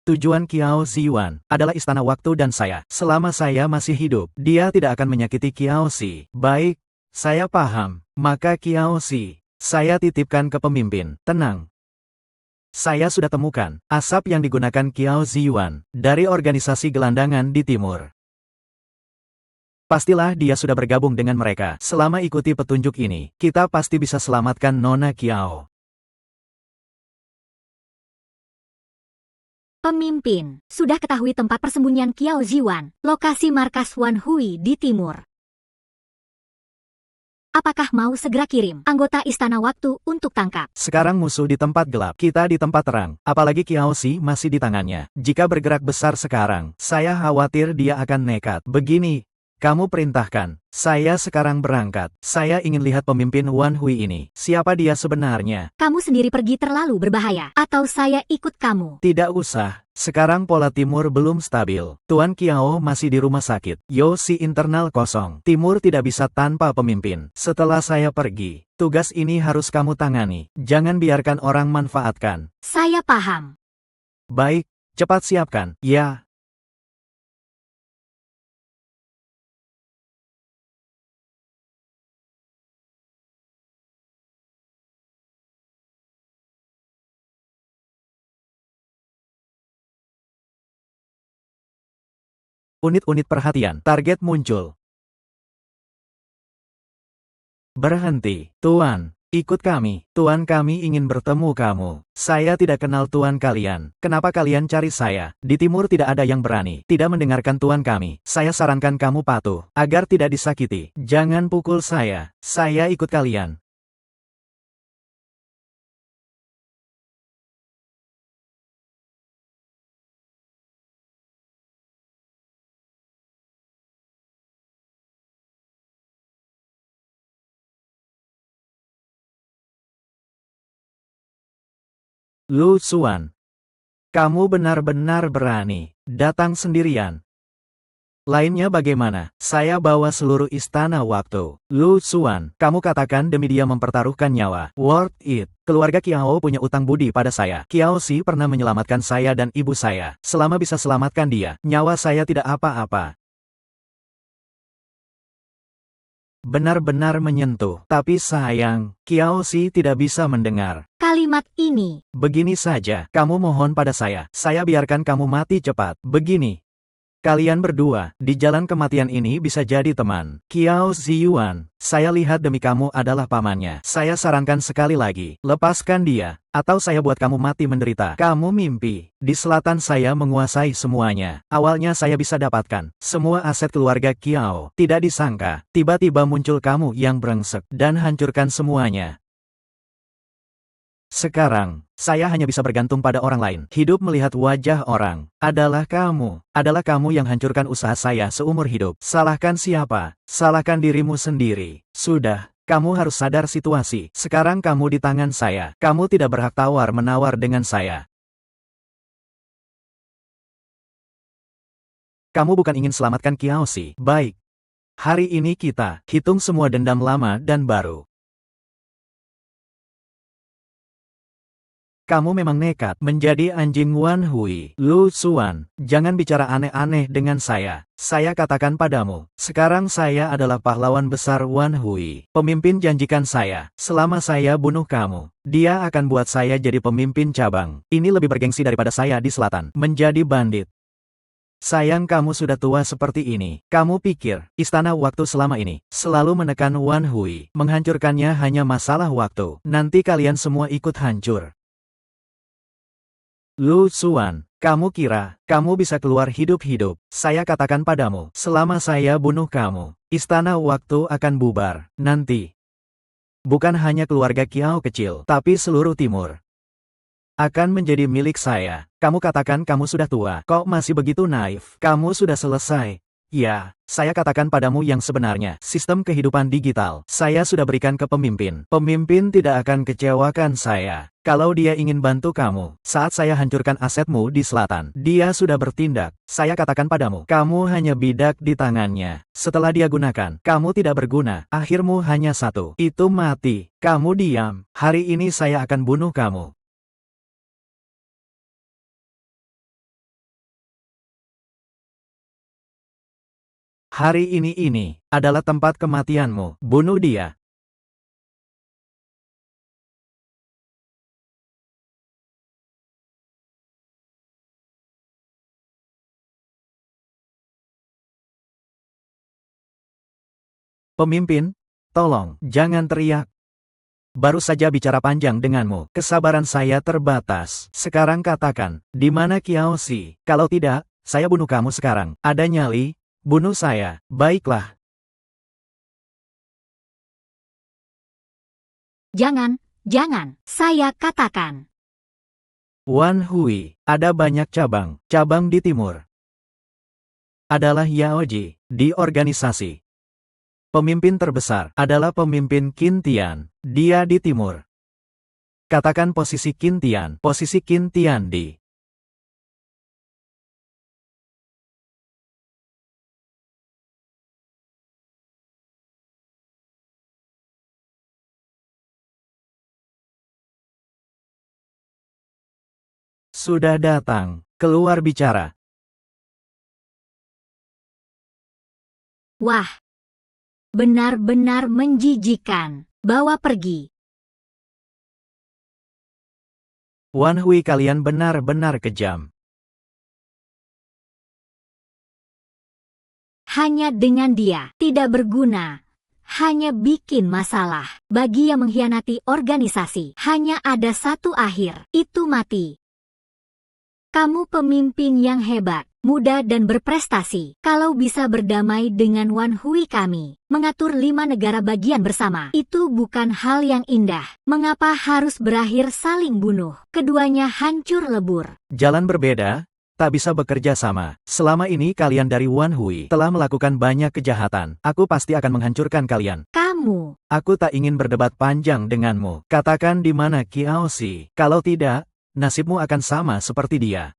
Tujuan Qiao Ziyuan adalah Istana Waktu dan saya. Selama saya masih hidup, dia tidak akan menyakiti Qiao Si. Baik, saya paham. Maka Qiao Si, saya titipkan ke pemimpin. Tenang. Saya sudah temukan asap yang digunakan Qiao Ziyuan dari organisasi gelandangan di timur. Pastilah dia sudah bergabung dengan mereka. Selama ikuti petunjuk ini, kita pasti bisa selamatkan Nona Qiao. Pemimpin, sudah ketahui tempat persembunyian Qiao Ziyuan, lokasi markas Wan Hui di timur. Apakah mau segera kirim anggota Istana Waktu untuk tangkap? Sekarang musuh di tempat gelap, kita di tempat terang. Apalagi Qiao Si masih di tangannya. Jika bergerak besar sekarang, saya khawatir dia akan nekat. Begini, kamu perintahkan. Saya sekarang berangkat. Saya ingin lihat pemimpin Wan Hui ini. Siapa dia sebenarnya? Kamu sendiri pergi terlalu berbahaya. Atau saya ikut kamu? Tidak usah. Sekarang pola timur belum stabil. Tuan Qiao masih di rumah sakit. Yo Si internal kosong. Timur tidak bisa tanpa pemimpin. Setelah saya pergi, tugas ini harus kamu tangani. Jangan biarkan orang manfaatkan. Saya paham. Baik, cepat siapkan. Ya. Unit-unit perhatian. Target muncul. Berhenti, Tuan. Ikut kami. Tuan, kami ingin bertemu kamu. Saya tidak kenal Tuan kalian. Kenapa kalian cari saya? Di timur tidak ada yang berani tidak mendengarkan Tuan kami. Saya sarankan kamu patuh, agar tidak disakiti. Jangan pukul saya. Saya ikut kalian. Lu Xuan, kamu benar-benar berani datang sendirian. Lainnya bagaimana? Saya bawa seluruh istana waktu. Lu Xuan, kamu katakan demi dia mempertaruhkan nyawa. Worth it. Keluarga Kiao punya utang budi pada saya. Kiao Si pernah menyelamatkan saya dan ibu saya. Selama bisa selamatkan dia, nyawa saya tidak apa-apa. Benar-benar menyentuh. Tapi sayang, Kiao Si tidak bisa mendengar Kalimat ini. Begini saja, kamu mohon pada saya biarkan kamu mati cepat. Begini. Kalian berdua, di jalan kematian ini bisa jadi teman. Kiao Ziyuan, saya lihat demi kamu adalah pamannya. Saya sarankan sekali lagi, lepaskan dia, atau saya buat kamu mati menderita. Kamu mimpi, di selatan saya menguasai semuanya. Awalnya saya bisa dapatkan semua aset keluarga Kiao. Tidak disangka, tiba-tiba muncul kamu yang brengsek, dan hancurkan semuanya. Sekarang, saya hanya bisa bergantung pada orang lain. Hidup melihat wajah orang. Adalah kamu yang hancurkan usaha saya seumur hidup. Salahkan siapa? Salahkan dirimu sendiri. Sudah, kamu harus sadar situasi. Sekarang kamu di tangan saya. Kamu tidak berhak tawar-menawar dengan saya. Kamu bukan ingin selamatkan Kiao Si. Baik. Hari ini kita hitung semua dendam lama dan baru. Kamu memang nekat menjadi anjing Wan Hui. Lu Xuan, jangan bicara aneh-aneh dengan saya. Saya katakan padamu, sekarang saya adalah pahlawan besar Wan Hui. Pemimpin janjikan saya, selama saya bunuh kamu, dia akan buat saya jadi pemimpin cabang. Ini lebih bergengsi daripada saya di selatan, menjadi bandit. Sayang kamu sudah tua seperti ini. Kamu pikir, istana waktu selama ini, selalu menekan Wan Hui. Menghancurkannya hanya masalah waktu. Nanti kalian semua ikut hancur. Lu Xuan, kamu kira, kamu bisa keluar hidup-hidup? Saya katakan padamu, selama saya bunuh kamu, istana waktu akan bubar. Nanti, bukan hanya keluarga Kiao kecil, tapi seluruh timur akan menjadi milik saya. Kamu katakan kamu sudah tua, kok masih begitu naif? Kamu sudah selesai. Ya, saya katakan padamu yang sebenarnya, sistem kehidupan digital, saya sudah berikan ke pemimpin. Pemimpin tidak akan kecewakan saya. Kalau dia ingin bantu kamu, saat saya hancurkan asetmu di selatan, dia sudah bertindak. Saya katakan padamu, kamu hanya bidak di tangannya. Setelah dia gunakan, kamu tidak berguna. Akhirmu hanya satu, itu mati. Kamu diam. Hari ini saya akan bunuh kamu. Hari ini adalah tempat kematianmu. Bunuh dia. Pemimpin, tolong, jangan teriak. Baru saja bicara panjang denganmu. Kesabaran saya terbatas. Sekarang katakan, di mana Kiao Si? Kalau tidak, saya bunuh kamu sekarang. Ada nyali? Bunuh saya. Baiklah. Jangan, saya katakan. Wan Hui, ada banyak cabang. Cabang di timur adalah Yaoji, di organisasi. Pemimpin terbesar adalah pemimpin Qin Tian, dia di timur. Katakan posisi Qin Tian di sudah datang, keluar bicara. Wah, benar-benar menjijikan. Bawa pergi. Wan Hui, kalian benar-benar kejam. Hanya dengan dia, tidak berguna. hanya bikin masalah. Bagi yang mengkhianati organisasi, hanya ada satu akhir, itu mati. Kamu pemimpin yang hebat, muda dan berprestasi. Kalau bisa berdamai dengan Wan Hui kami, mengatur 5 negara bagian bersama, itu bukan hal yang indah. Mengapa harus berakhir saling bunuh? Keduanya hancur lebur. Jalan berbeda, tak bisa bekerja sama. Selama ini kalian dari Wan Hui telah melakukan banyak kejahatan. Aku pasti akan menghancurkan kalian. Kamu. Aku tak ingin berdebat panjang denganmu. Katakan di mana Kiao Si. Kalau tidak, nasibmu akan sama seperti dia.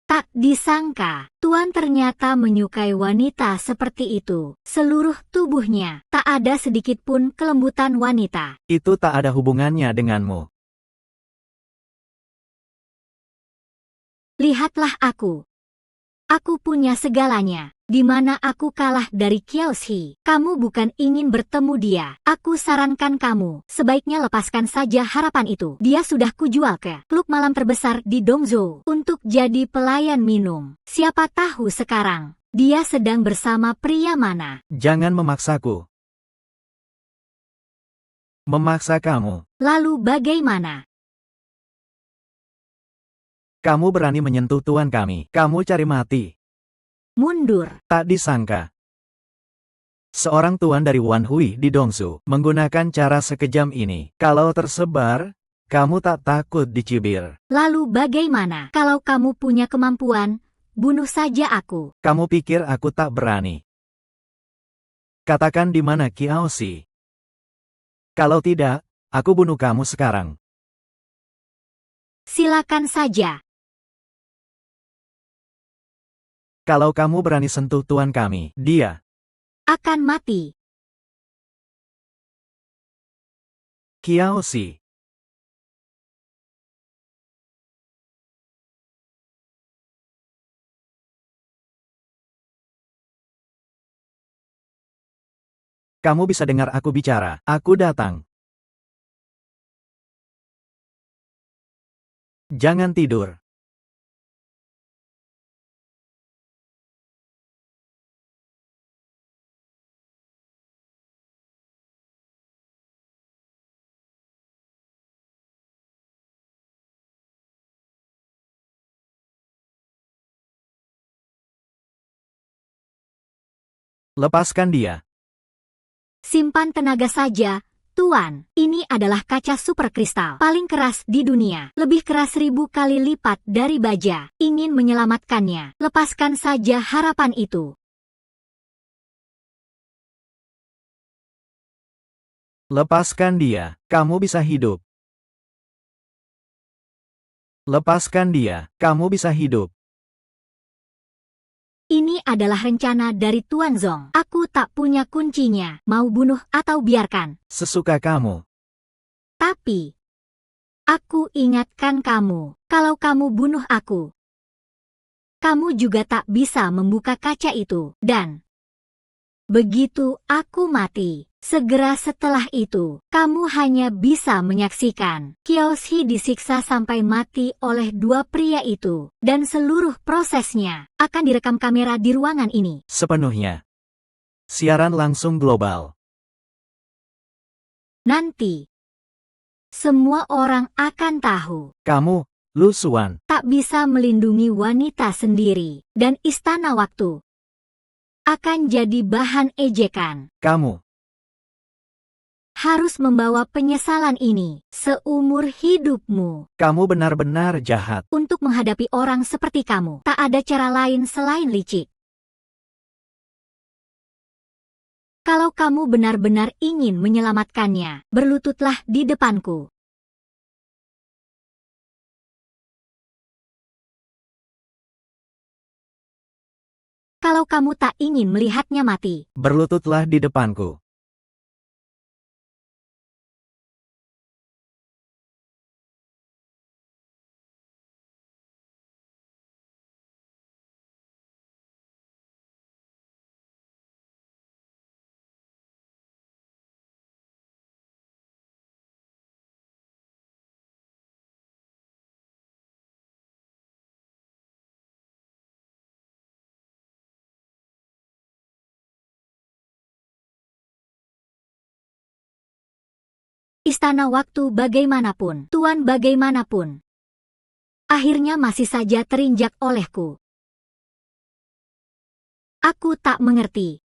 Tak disangka, Tuan ternyata menyukai wanita seperti itu. Seluruh tubuhnya, tak ada sedikit pun kelembutan wanita. Itu tak ada hubungannya denganmu. Lihatlah aku. Aku punya segalanya. Di mana aku kalah dari Kiao Si. Kamu bukan ingin bertemu dia. Aku sarankan kamu, sebaiknya lepaskan saja harapan itu. Dia sudah kujual ke klub malam terbesar di Dongzhou untuk jadi pelayan minum. Siapa tahu sekarang, dia sedang bersama pria mana. Jangan memaksaku. Memaksa kamu. Lalu bagaimana? Kamu berani menyentuh tuan kami. Kamu cari mati. Mundur. Tak disangka. Seorang tuan dari Wan Hui di Dongzhou menggunakan cara sekejam ini. Kalau tersebar, kamu tak takut dicibir. Lalu bagaimana? Kalau kamu punya kemampuan, bunuh saja aku. Kamu pikir aku tak berani? Katakan di mana Kiao Si. Kalau tidak, aku bunuh kamu sekarang. Silakan saja. Kalau kamu berani sentuh tuan kami, dia akan mati. Kiao Si. Kamu bisa dengar aku bicara. Aku datang. Jangan tidur. Lepaskan dia. Simpan tenaga saja, Tuan. Ini adalah kaca super kristal paling keras di dunia. Lebih keras 1000 kali lipat dari baja. Ingin menyelamatkannya. Lepaskan saja harapan itu. Lepaskan dia. Kamu bisa hidup. Lepaskan dia. Kamu bisa hidup. Ini adalah rencana dari Tuan Zong. Aku tak punya kuncinya. Mau bunuh atau biarkan. Sesuka kamu. Tapi, aku ingatkan kamu, kalau kamu bunuh aku, kamu juga tak bisa membuka kaca itu. Dan, begitu aku mati, segera setelah itu, kamu hanya bisa menyaksikan Kiao Si disiksa sampai mati oleh 2 pria itu. Dan seluruh prosesnya akan direkam kamera di ruangan ini. Sepenuhnya. Siaran langsung global. Nanti, semua orang akan tahu. Kamu, Lu Xuan. Tak bisa melindungi wanita sendiri. Dan istana waktu akan jadi bahan ejekan. Kamu. Harus membawa penyesalan ini seumur hidupmu. Kamu benar-benar jahat. Untuk menghadapi orang seperti kamu, tak ada cara lain selain licik. Kalau kamu benar-benar ingin menyelamatkannya, berlututlah di depanku. Kalau kamu tak ingin melihatnya mati, Berlututlah di depanku. Istana waktu bagaimanapun, Tuan bagaimanapun. Akhirnya masih saja terinjak olehku. Aku tak mengerti.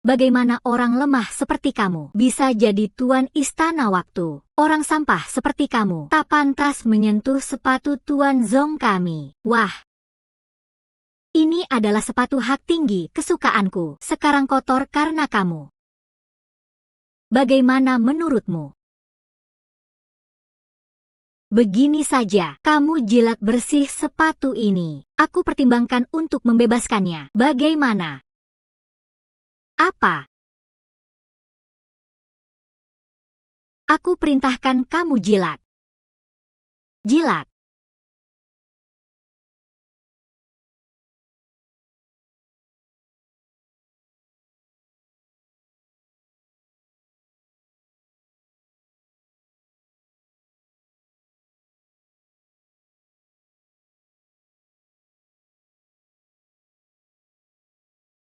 Bagaimana orang lemah seperti kamu bisa jadi tuan istana waktu? Orang sampah seperti kamu tak pantas menyentuh sepatu Tuan Zong kami. Wah. Ini adalah sepatu hak tinggi kesukaanku. Sekarang kotor karena kamu. Bagaimana menurutmu? Begini saja, kamu jilat bersih sepatu ini. Aku pertimbangkan untuk membebaskannya. Bagaimana? Apa? Aku perintahkan kamu jilat. Jilat.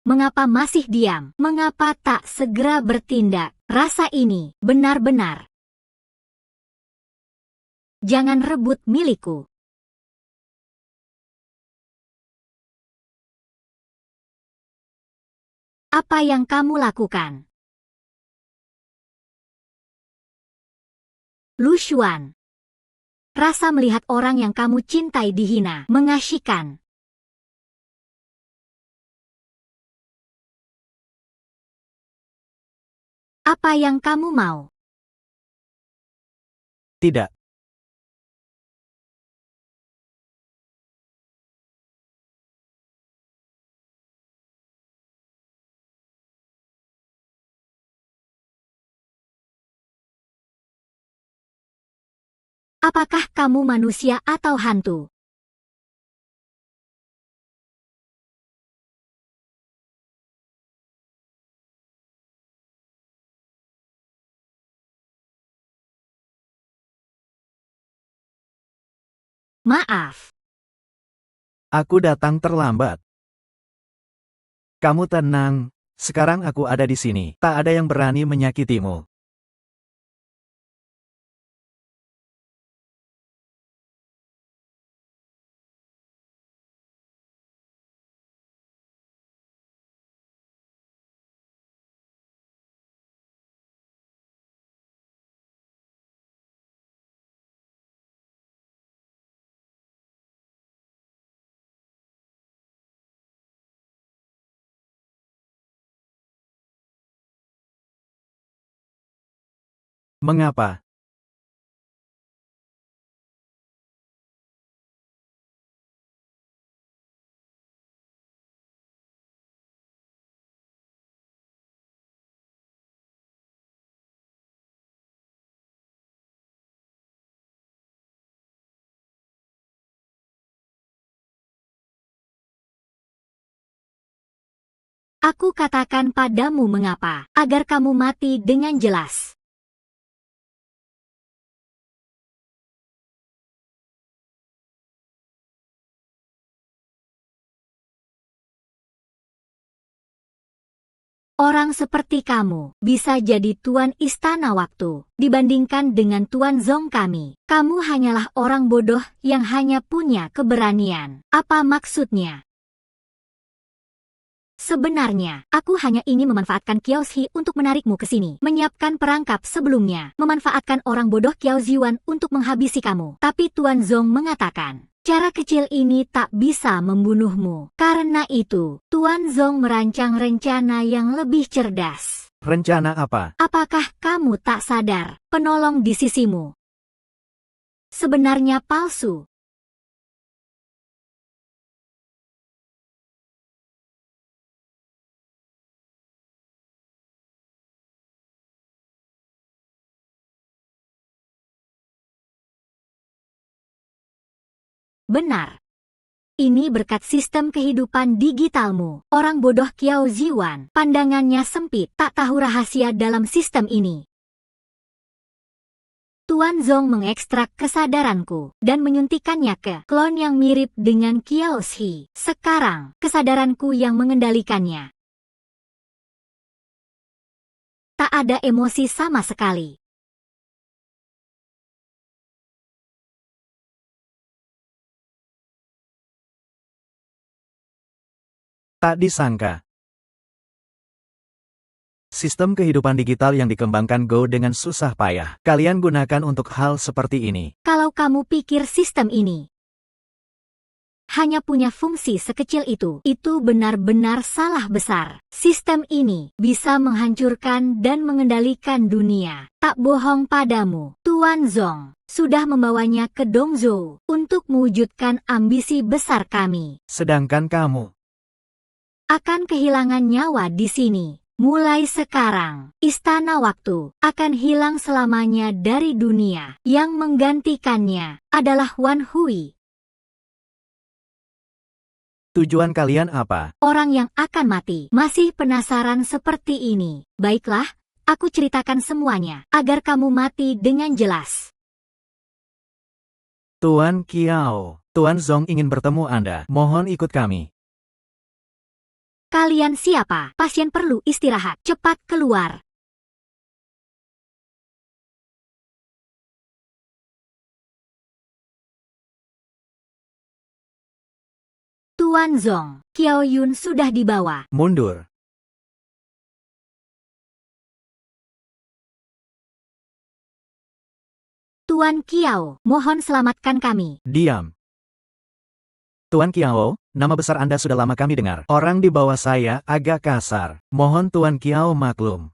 Mengapa masih diam? Mengapa tak segera bertindak? Rasa ini benar-benar. Jangan rebut milikku. Apa yang kamu lakukan? Lu Xuan. Rasa melihat orang yang kamu cintai dihina mengasyikkan. Apa yang kamu mau? Tidak. Apakah kamu manusia atau hantu? Maaf. Aku datang terlambat. Kamu tenang, sekarang aku ada di sini. Tak ada yang berani menyakitimu. Mengapa? Aku katakan padamu mengapa, agar kamu mati dengan jelas. Orang seperti kamu bisa jadi tuan istana waktu. Dibandingkan dengan Tuan Zong kami, kamu hanyalah orang bodoh yang hanya punya keberanian. Apa maksudnya? Sebenarnya, aku hanya ingin memanfaatkan Kiao Shi untuk menarikmu ke sini. Menyiapkan perangkap sebelumnya. Memanfaatkan orang bodoh Kiao Ziwan untuk menghabisi kamu. Tapi Tuan Zong mengatakan, cara kecil ini tak bisa membunuhmu. Karena itu, Tuan Zong merancang rencana yang lebih cerdas. Rencana apa? Apakah kamu tak sadar, penolong di sisimu sebenarnya palsu? Benar. Ini berkat sistem kehidupan digitalmu. Orang bodoh Kiao Ziwan, pandangannya sempit, tak tahu rahasia dalam sistem ini. Tuan Zong mengekstrak kesadaranku dan menyuntikannya ke klon yang mirip dengan Kiao Shi. Sekarang, kesadaranku yang mengendalikannya. Tak ada emosi sama sekali. Tak disangka. Sistem kehidupan digital yang dikembangkan Go dengan susah payah. Kalian gunakan untuk hal seperti ini. Kalau kamu pikir sistem ini hanya punya fungsi sekecil itu benar-benar salah besar. Sistem ini bisa menghancurkan dan mengendalikan dunia. Tak bohong padamu, Tuan Zong sudah membawanya ke Dongzhou untuk mewujudkan ambisi besar kami. Sedangkan kamu Akan kehilangan nyawa di sini. Mulai sekarang, Istana Waktu akan hilang selamanya dari dunia. Yang menggantikannya adalah Wan Hui. tujuan kalian apa? Orang yang akan mati. Masih penasaran seperti ini? Baiklah, aku ceritakan semuanya agar kamu mati dengan jelas. Tuan Kiao, Tuan Zong ingin bertemu Anda. Mohon ikut kami. Kalian siapa? Pasien perlu istirahat. Cepat keluar. Tuan Zong, Qiao Yun sudah dibawa. Mundur. Tuan Qiao, mohon selamatkan kami. Diam. Tuan Kiao, nama besar Anda sudah lama kami dengar. Orang di bawah saya agak kasar. Mohon Tuan Kiao maklum.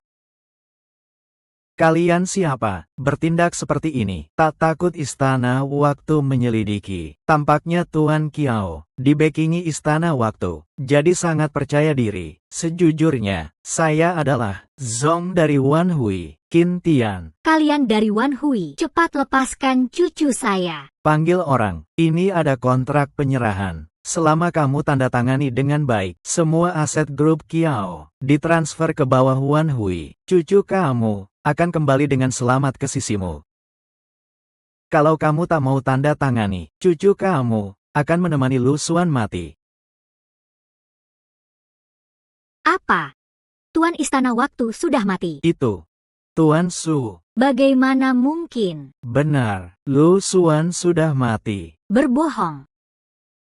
Kalian siapa? Bertindak seperti ini. Tak takut Istana Waktu menyelidiki. Tampaknya Tuan Kiao dibekingi Istana Waktu. Jadi sangat percaya diri. Sejujurnya, saya adalah Zong dari Wan Hui, Qin Tian. Kalian dari Wan Hui, cepat lepaskan cucu saya. Panggil orang. Ini ada kontrak penyerahan. Selama kamu tanda tangani dengan baik, semua aset grup Kiao ditransfer ke bawah Wan Hui. Cucu kamu akan kembali dengan selamat ke sisimu. Kalau kamu tak mau tanda tangani, cucu kamu akan menemani Lu Xuan mati. Apa? Tuan Istana Waktu sudah mati. Itu. Tuan Su. Bagaimana mungkin? Benar, Lu Xuan sudah mati. Berbohong.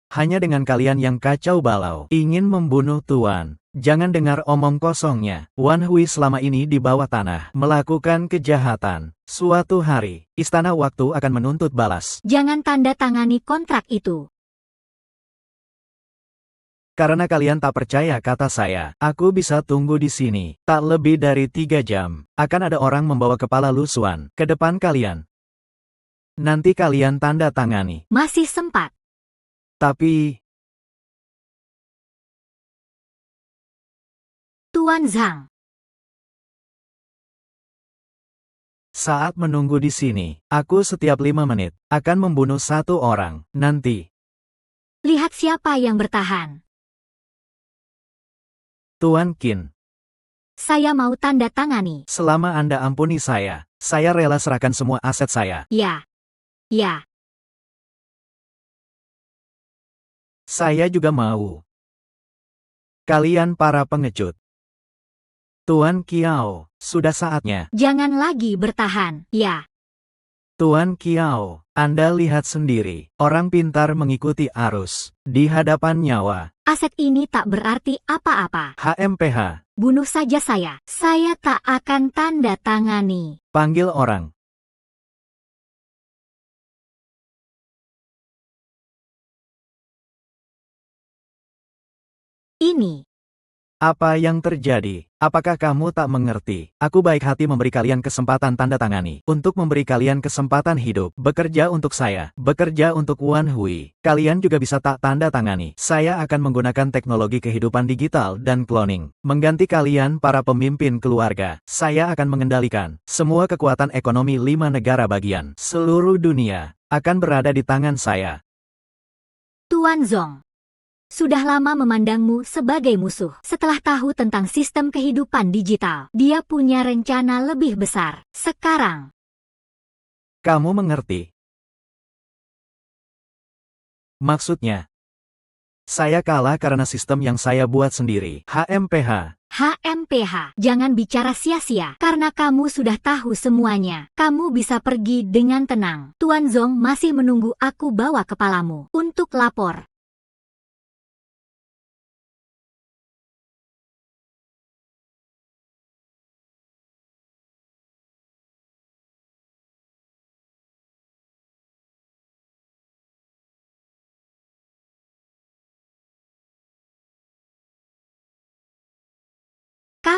Hanya dengan kalian yang kacau balau, ingin membunuh Tuan. Jangan dengar omong kosongnya. Wan Hui selama ini di bawah tanah, melakukan kejahatan. Suatu hari, Istana Waktu akan menuntut balas. Jangan tanda tangani kontrak itu. Karena kalian tak percaya kata saya, aku bisa tunggu di sini. Tak lebih dari 3 jam, akan ada orang membawa kepala Lu Xuan ke depan kalian. Nanti kalian tanda tangani. Masih sempat. Tapi, Tuan Zhang, saat menunggu di sini, aku setiap 5 menit akan membunuh 1 orang. Nanti, lihat siapa yang bertahan. Tuan Qin, Saya mau tanda tangani. selama Anda ampuni saya rela serahkan semua aset saya. Ya. Ya. Saya juga mau. Kalian para pengecut. Tuan Kiao, sudah saatnya. Jangan lagi bertahan. Ya. Tuan Kiao, Anda lihat sendiri, orang pintar mengikuti arus. Di hadapan nyawa, Aset ini tak berarti apa-apa. HMPH, Bunuh saja saya. Saya tak akan tanda tangani. panggil orang. Ini. Apa yang terjadi? Apakah kamu tak mengerti? Aku baik hati memberi kalian kesempatan tanda tangani. Untuk memberi kalian kesempatan hidup. Bekerja untuk saya. Bekerja untuk Wan Hui. Kalian juga bisa tak tanda tangani. Saya akan menggunakan teknologi kehidupan digital dan cloning. Mengganti kalian para pemimpin keluarga. Saya akan mengendalikan semua kekuatan ekonomi 5 negara bagian. Seluruh dunia akan berada di tangan saya. Tuan Zong. Sudah lama memandangmu sebagai musuh. Setelah tahu tentang sistem kehidupan digital, dia punya rencana lebih besar. Sekarang, Kamu mengerti? Maksudnya, saya kalah karena sistem yang saya buat sendiri. HMPH. HMPH, jangan bicara sia-sia. Karena kamu sudah tahu semuanya, kamu bisa pergi dengan tenang. Tuan Zong masih menunggu aku bawa kepalamu untuk lapor.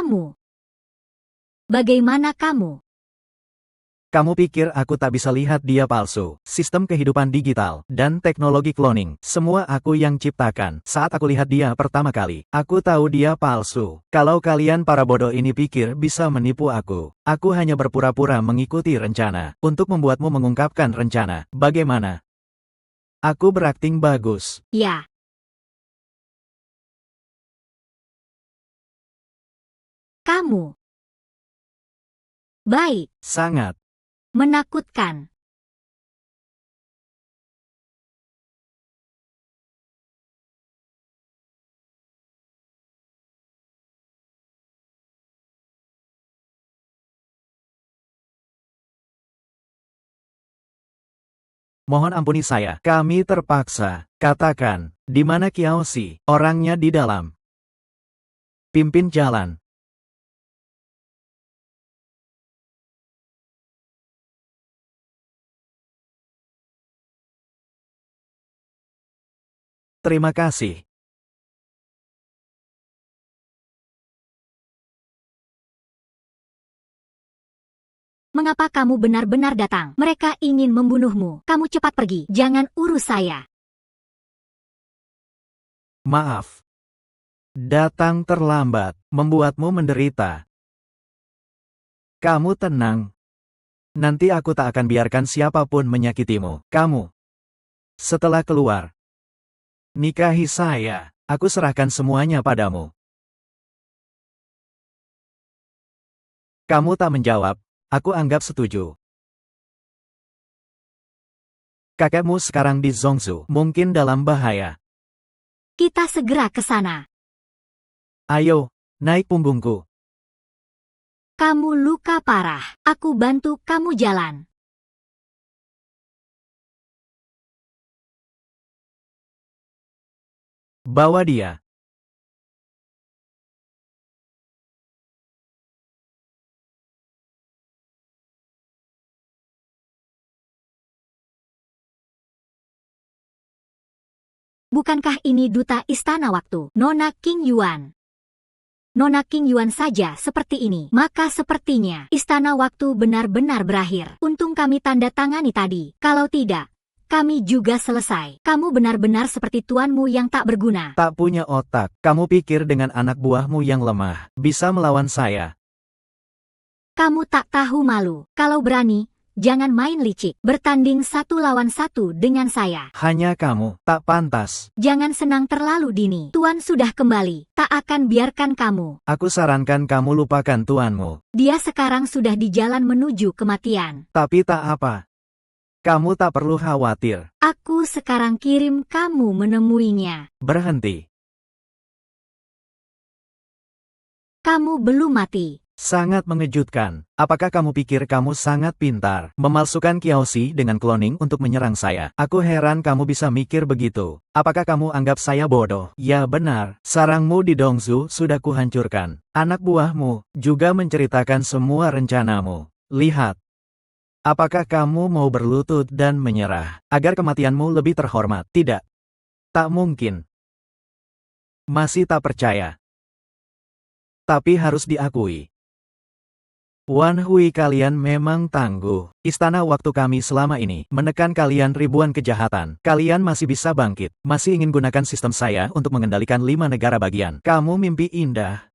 Kamu. Bagaimana kamu? Kamu pikir aku tak bisa lihat dia palsu? Sistem kehidupan digital dan teknologi cloning, semua aku yang ciptakan. Saat aku lihat dia pertama kali, aku tahu dia palsu. Kalau kalian para bodoh ini pikir bisa menipu aku hanya berpura-pura mengikuti rencana. Untuk membuatmu mengungkapkan rencana, bagaimana? Aku berakting bagus. Ya. Kamu. Baik. Sangat. Menakutkan. Mohon ampuni saya. Kami terpaksa. Katakan, di mana Kiaoshi? Orangnya di dalam. Pimpin jalan. Terima kasih. Mengapa kamu benar-benar datang? Mereka ingin membunuhmu. Kamu cepat pergi. Jangan urus saya. Maaf. Datang terlambat, membuatmu menderita. Kamu tenang. Nanti aku tak akan biarkan siapapun menyakitimu. Kamu. Setelah keluar. Nikahi saya. Aku serahkan semuanya padamu. Kamu tak menjawab. Aku anggap setuju. Kakekmu sekarang di Zhongzhou. Mungkin dalam bahaya. Kita segera ke sana. Ayo, naik punggungku. Kamu luka parah. Aku bantu kamu jalan. Bawa dia. Bukankah ini duta istana waktu? Nona King Yuan. Nona King Yuan saja seperti ini. Maka sepertinya istana waktu benar-benar berakhir. Untung kami tanda tangani tadi. Kalau tidak, kami juga selesai. Kamu benar-benar seperti tuanmu yang tak berguna. Tak punya otak. Kamu pikir dengan anak buahmu yang lemah, bisa melawan saya? Kamu tak tahu malu. Kalau berani, jangan main licik. Bertanding 1 lawan 1 dengan saya. Hanya kamu, tak pantas. Jangan senang terlalu dini. Tuan sudah kembali. Tak akan biarkan kamu. Aku sarankan kamu lupakan tuanmu. Dia sekarang sudah di jalan menuju kematian. Tapi tak apa. Kamu tak perlu khawatir. Aku sekarang kirim kamu menemuinya. Berhenti. Kamu belum mati. Sangat mengejutkan. Apakah kamu pikir kamu sangat pintar, memalsukan Kiaoshi dengan cloning untuk menyerang saya? Aku heran kamu bisa mikir begitu. Apakah kamu anggap saya bodoh? Ya benar, sarangmu di Dongzhou sudah kuhancurkan. Anak buahmu juga menceritakan semua rencanamu. Lihat. Apakah kamu mau berlutut dan menyerah, agar kematianmu lebih terhormat? Tidak. Tak mungkin. Masih tak percaya. Tapi harus diakui. Wan Hui, kalian memang tangguh. Istana waktu kami selama ini menekan kalian ribuan kejahatan. Kalian masih bisa bangkit. Masih ingin gunakan sistem saya untuk mengendalikan 5 negara bagian. Kamu mimpi indah.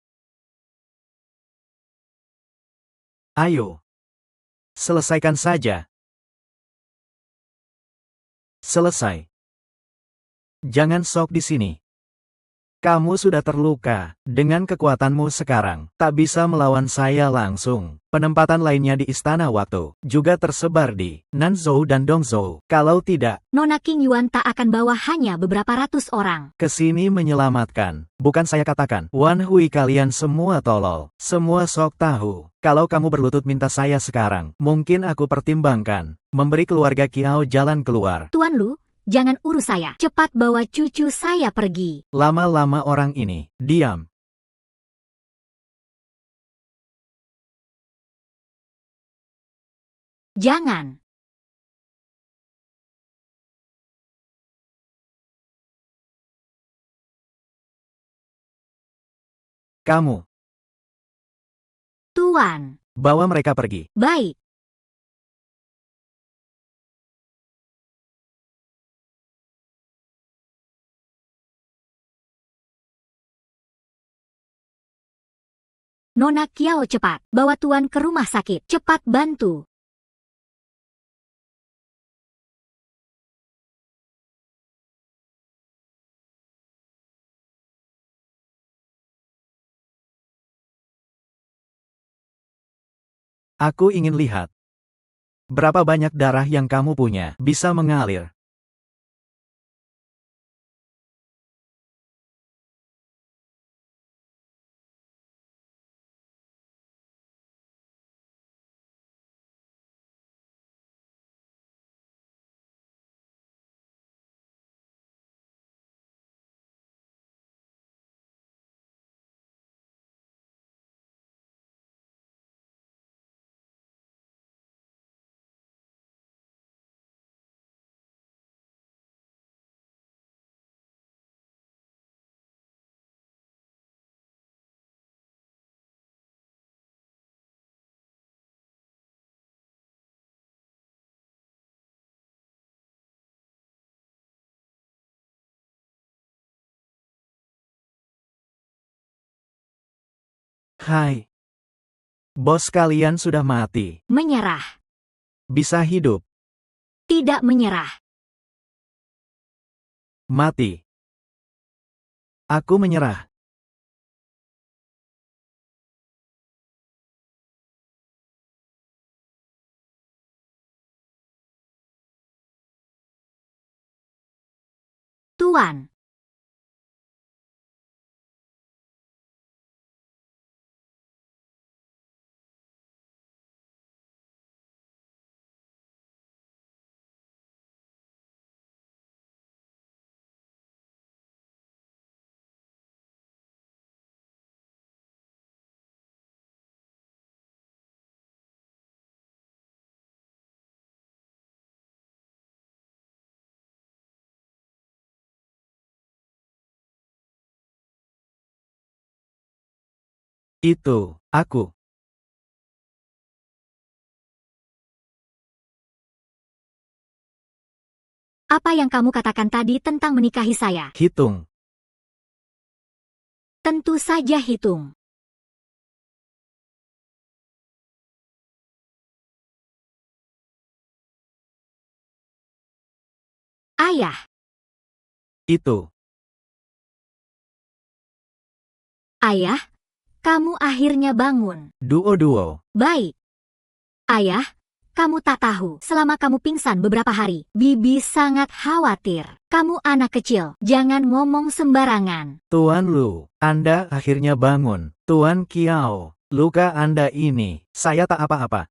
Ayo. Selesaikan saja. Selesai. Jangan sok di sini. Kamu sudah terluka. Dengan kekuatanmu sekarang, tak bisa melawan saya langsung. Penempatan lainnya di Istana Waktu juga tersebar di Nanzhou dan Dongzhou. Kalau tidak, Nona King Yuan tak akan bawa hanya beberapa ratus orang. kesini menyelamatkan. Bukan saya katakan, Wan Hui, kalian semua tolol. Semua sok tahu. Kalau kamu berlutut minta saya sekarang, mungkin aku pertimbangkan memberi keluarga Kiao jalan keluar. Tuan Lu, jangan urus saya. Cepat bawa cucu saya pergi. Lama-lama orang ini, diam. Jangan. Kamu. Tuan. Bawa mereka pergi. Baik. Nona Kiao cepat. Bawa Tuan ke rumah sakit. Cepat bantu. Aku ingin lihat. Berapa banyak darah yang kamu punya bisa mengalir. Hai. Bos kalian sudah mati. Menyerah. Bisa hidup. Tidak menyerah. Mati. Aku menyerah. Tuan. Itu, aku. Apa yang kamu katakan tadi tentang menikahi saya? Hitung. Tentu saja hitung. Ayah. Itu. Ayah, kamu akhirnya bangun. Duo-duo. Baik. Ayah, kamu tak tahu, selama kamu pingsan beberapa hari, Bibi sangat khawatir. Kamu anak kecil, jangan ngomong sembarangan. Tuan Lu, Anda akhirnya bangun. Tuan Kiao, luka Anda ini, saya tak apa-apa.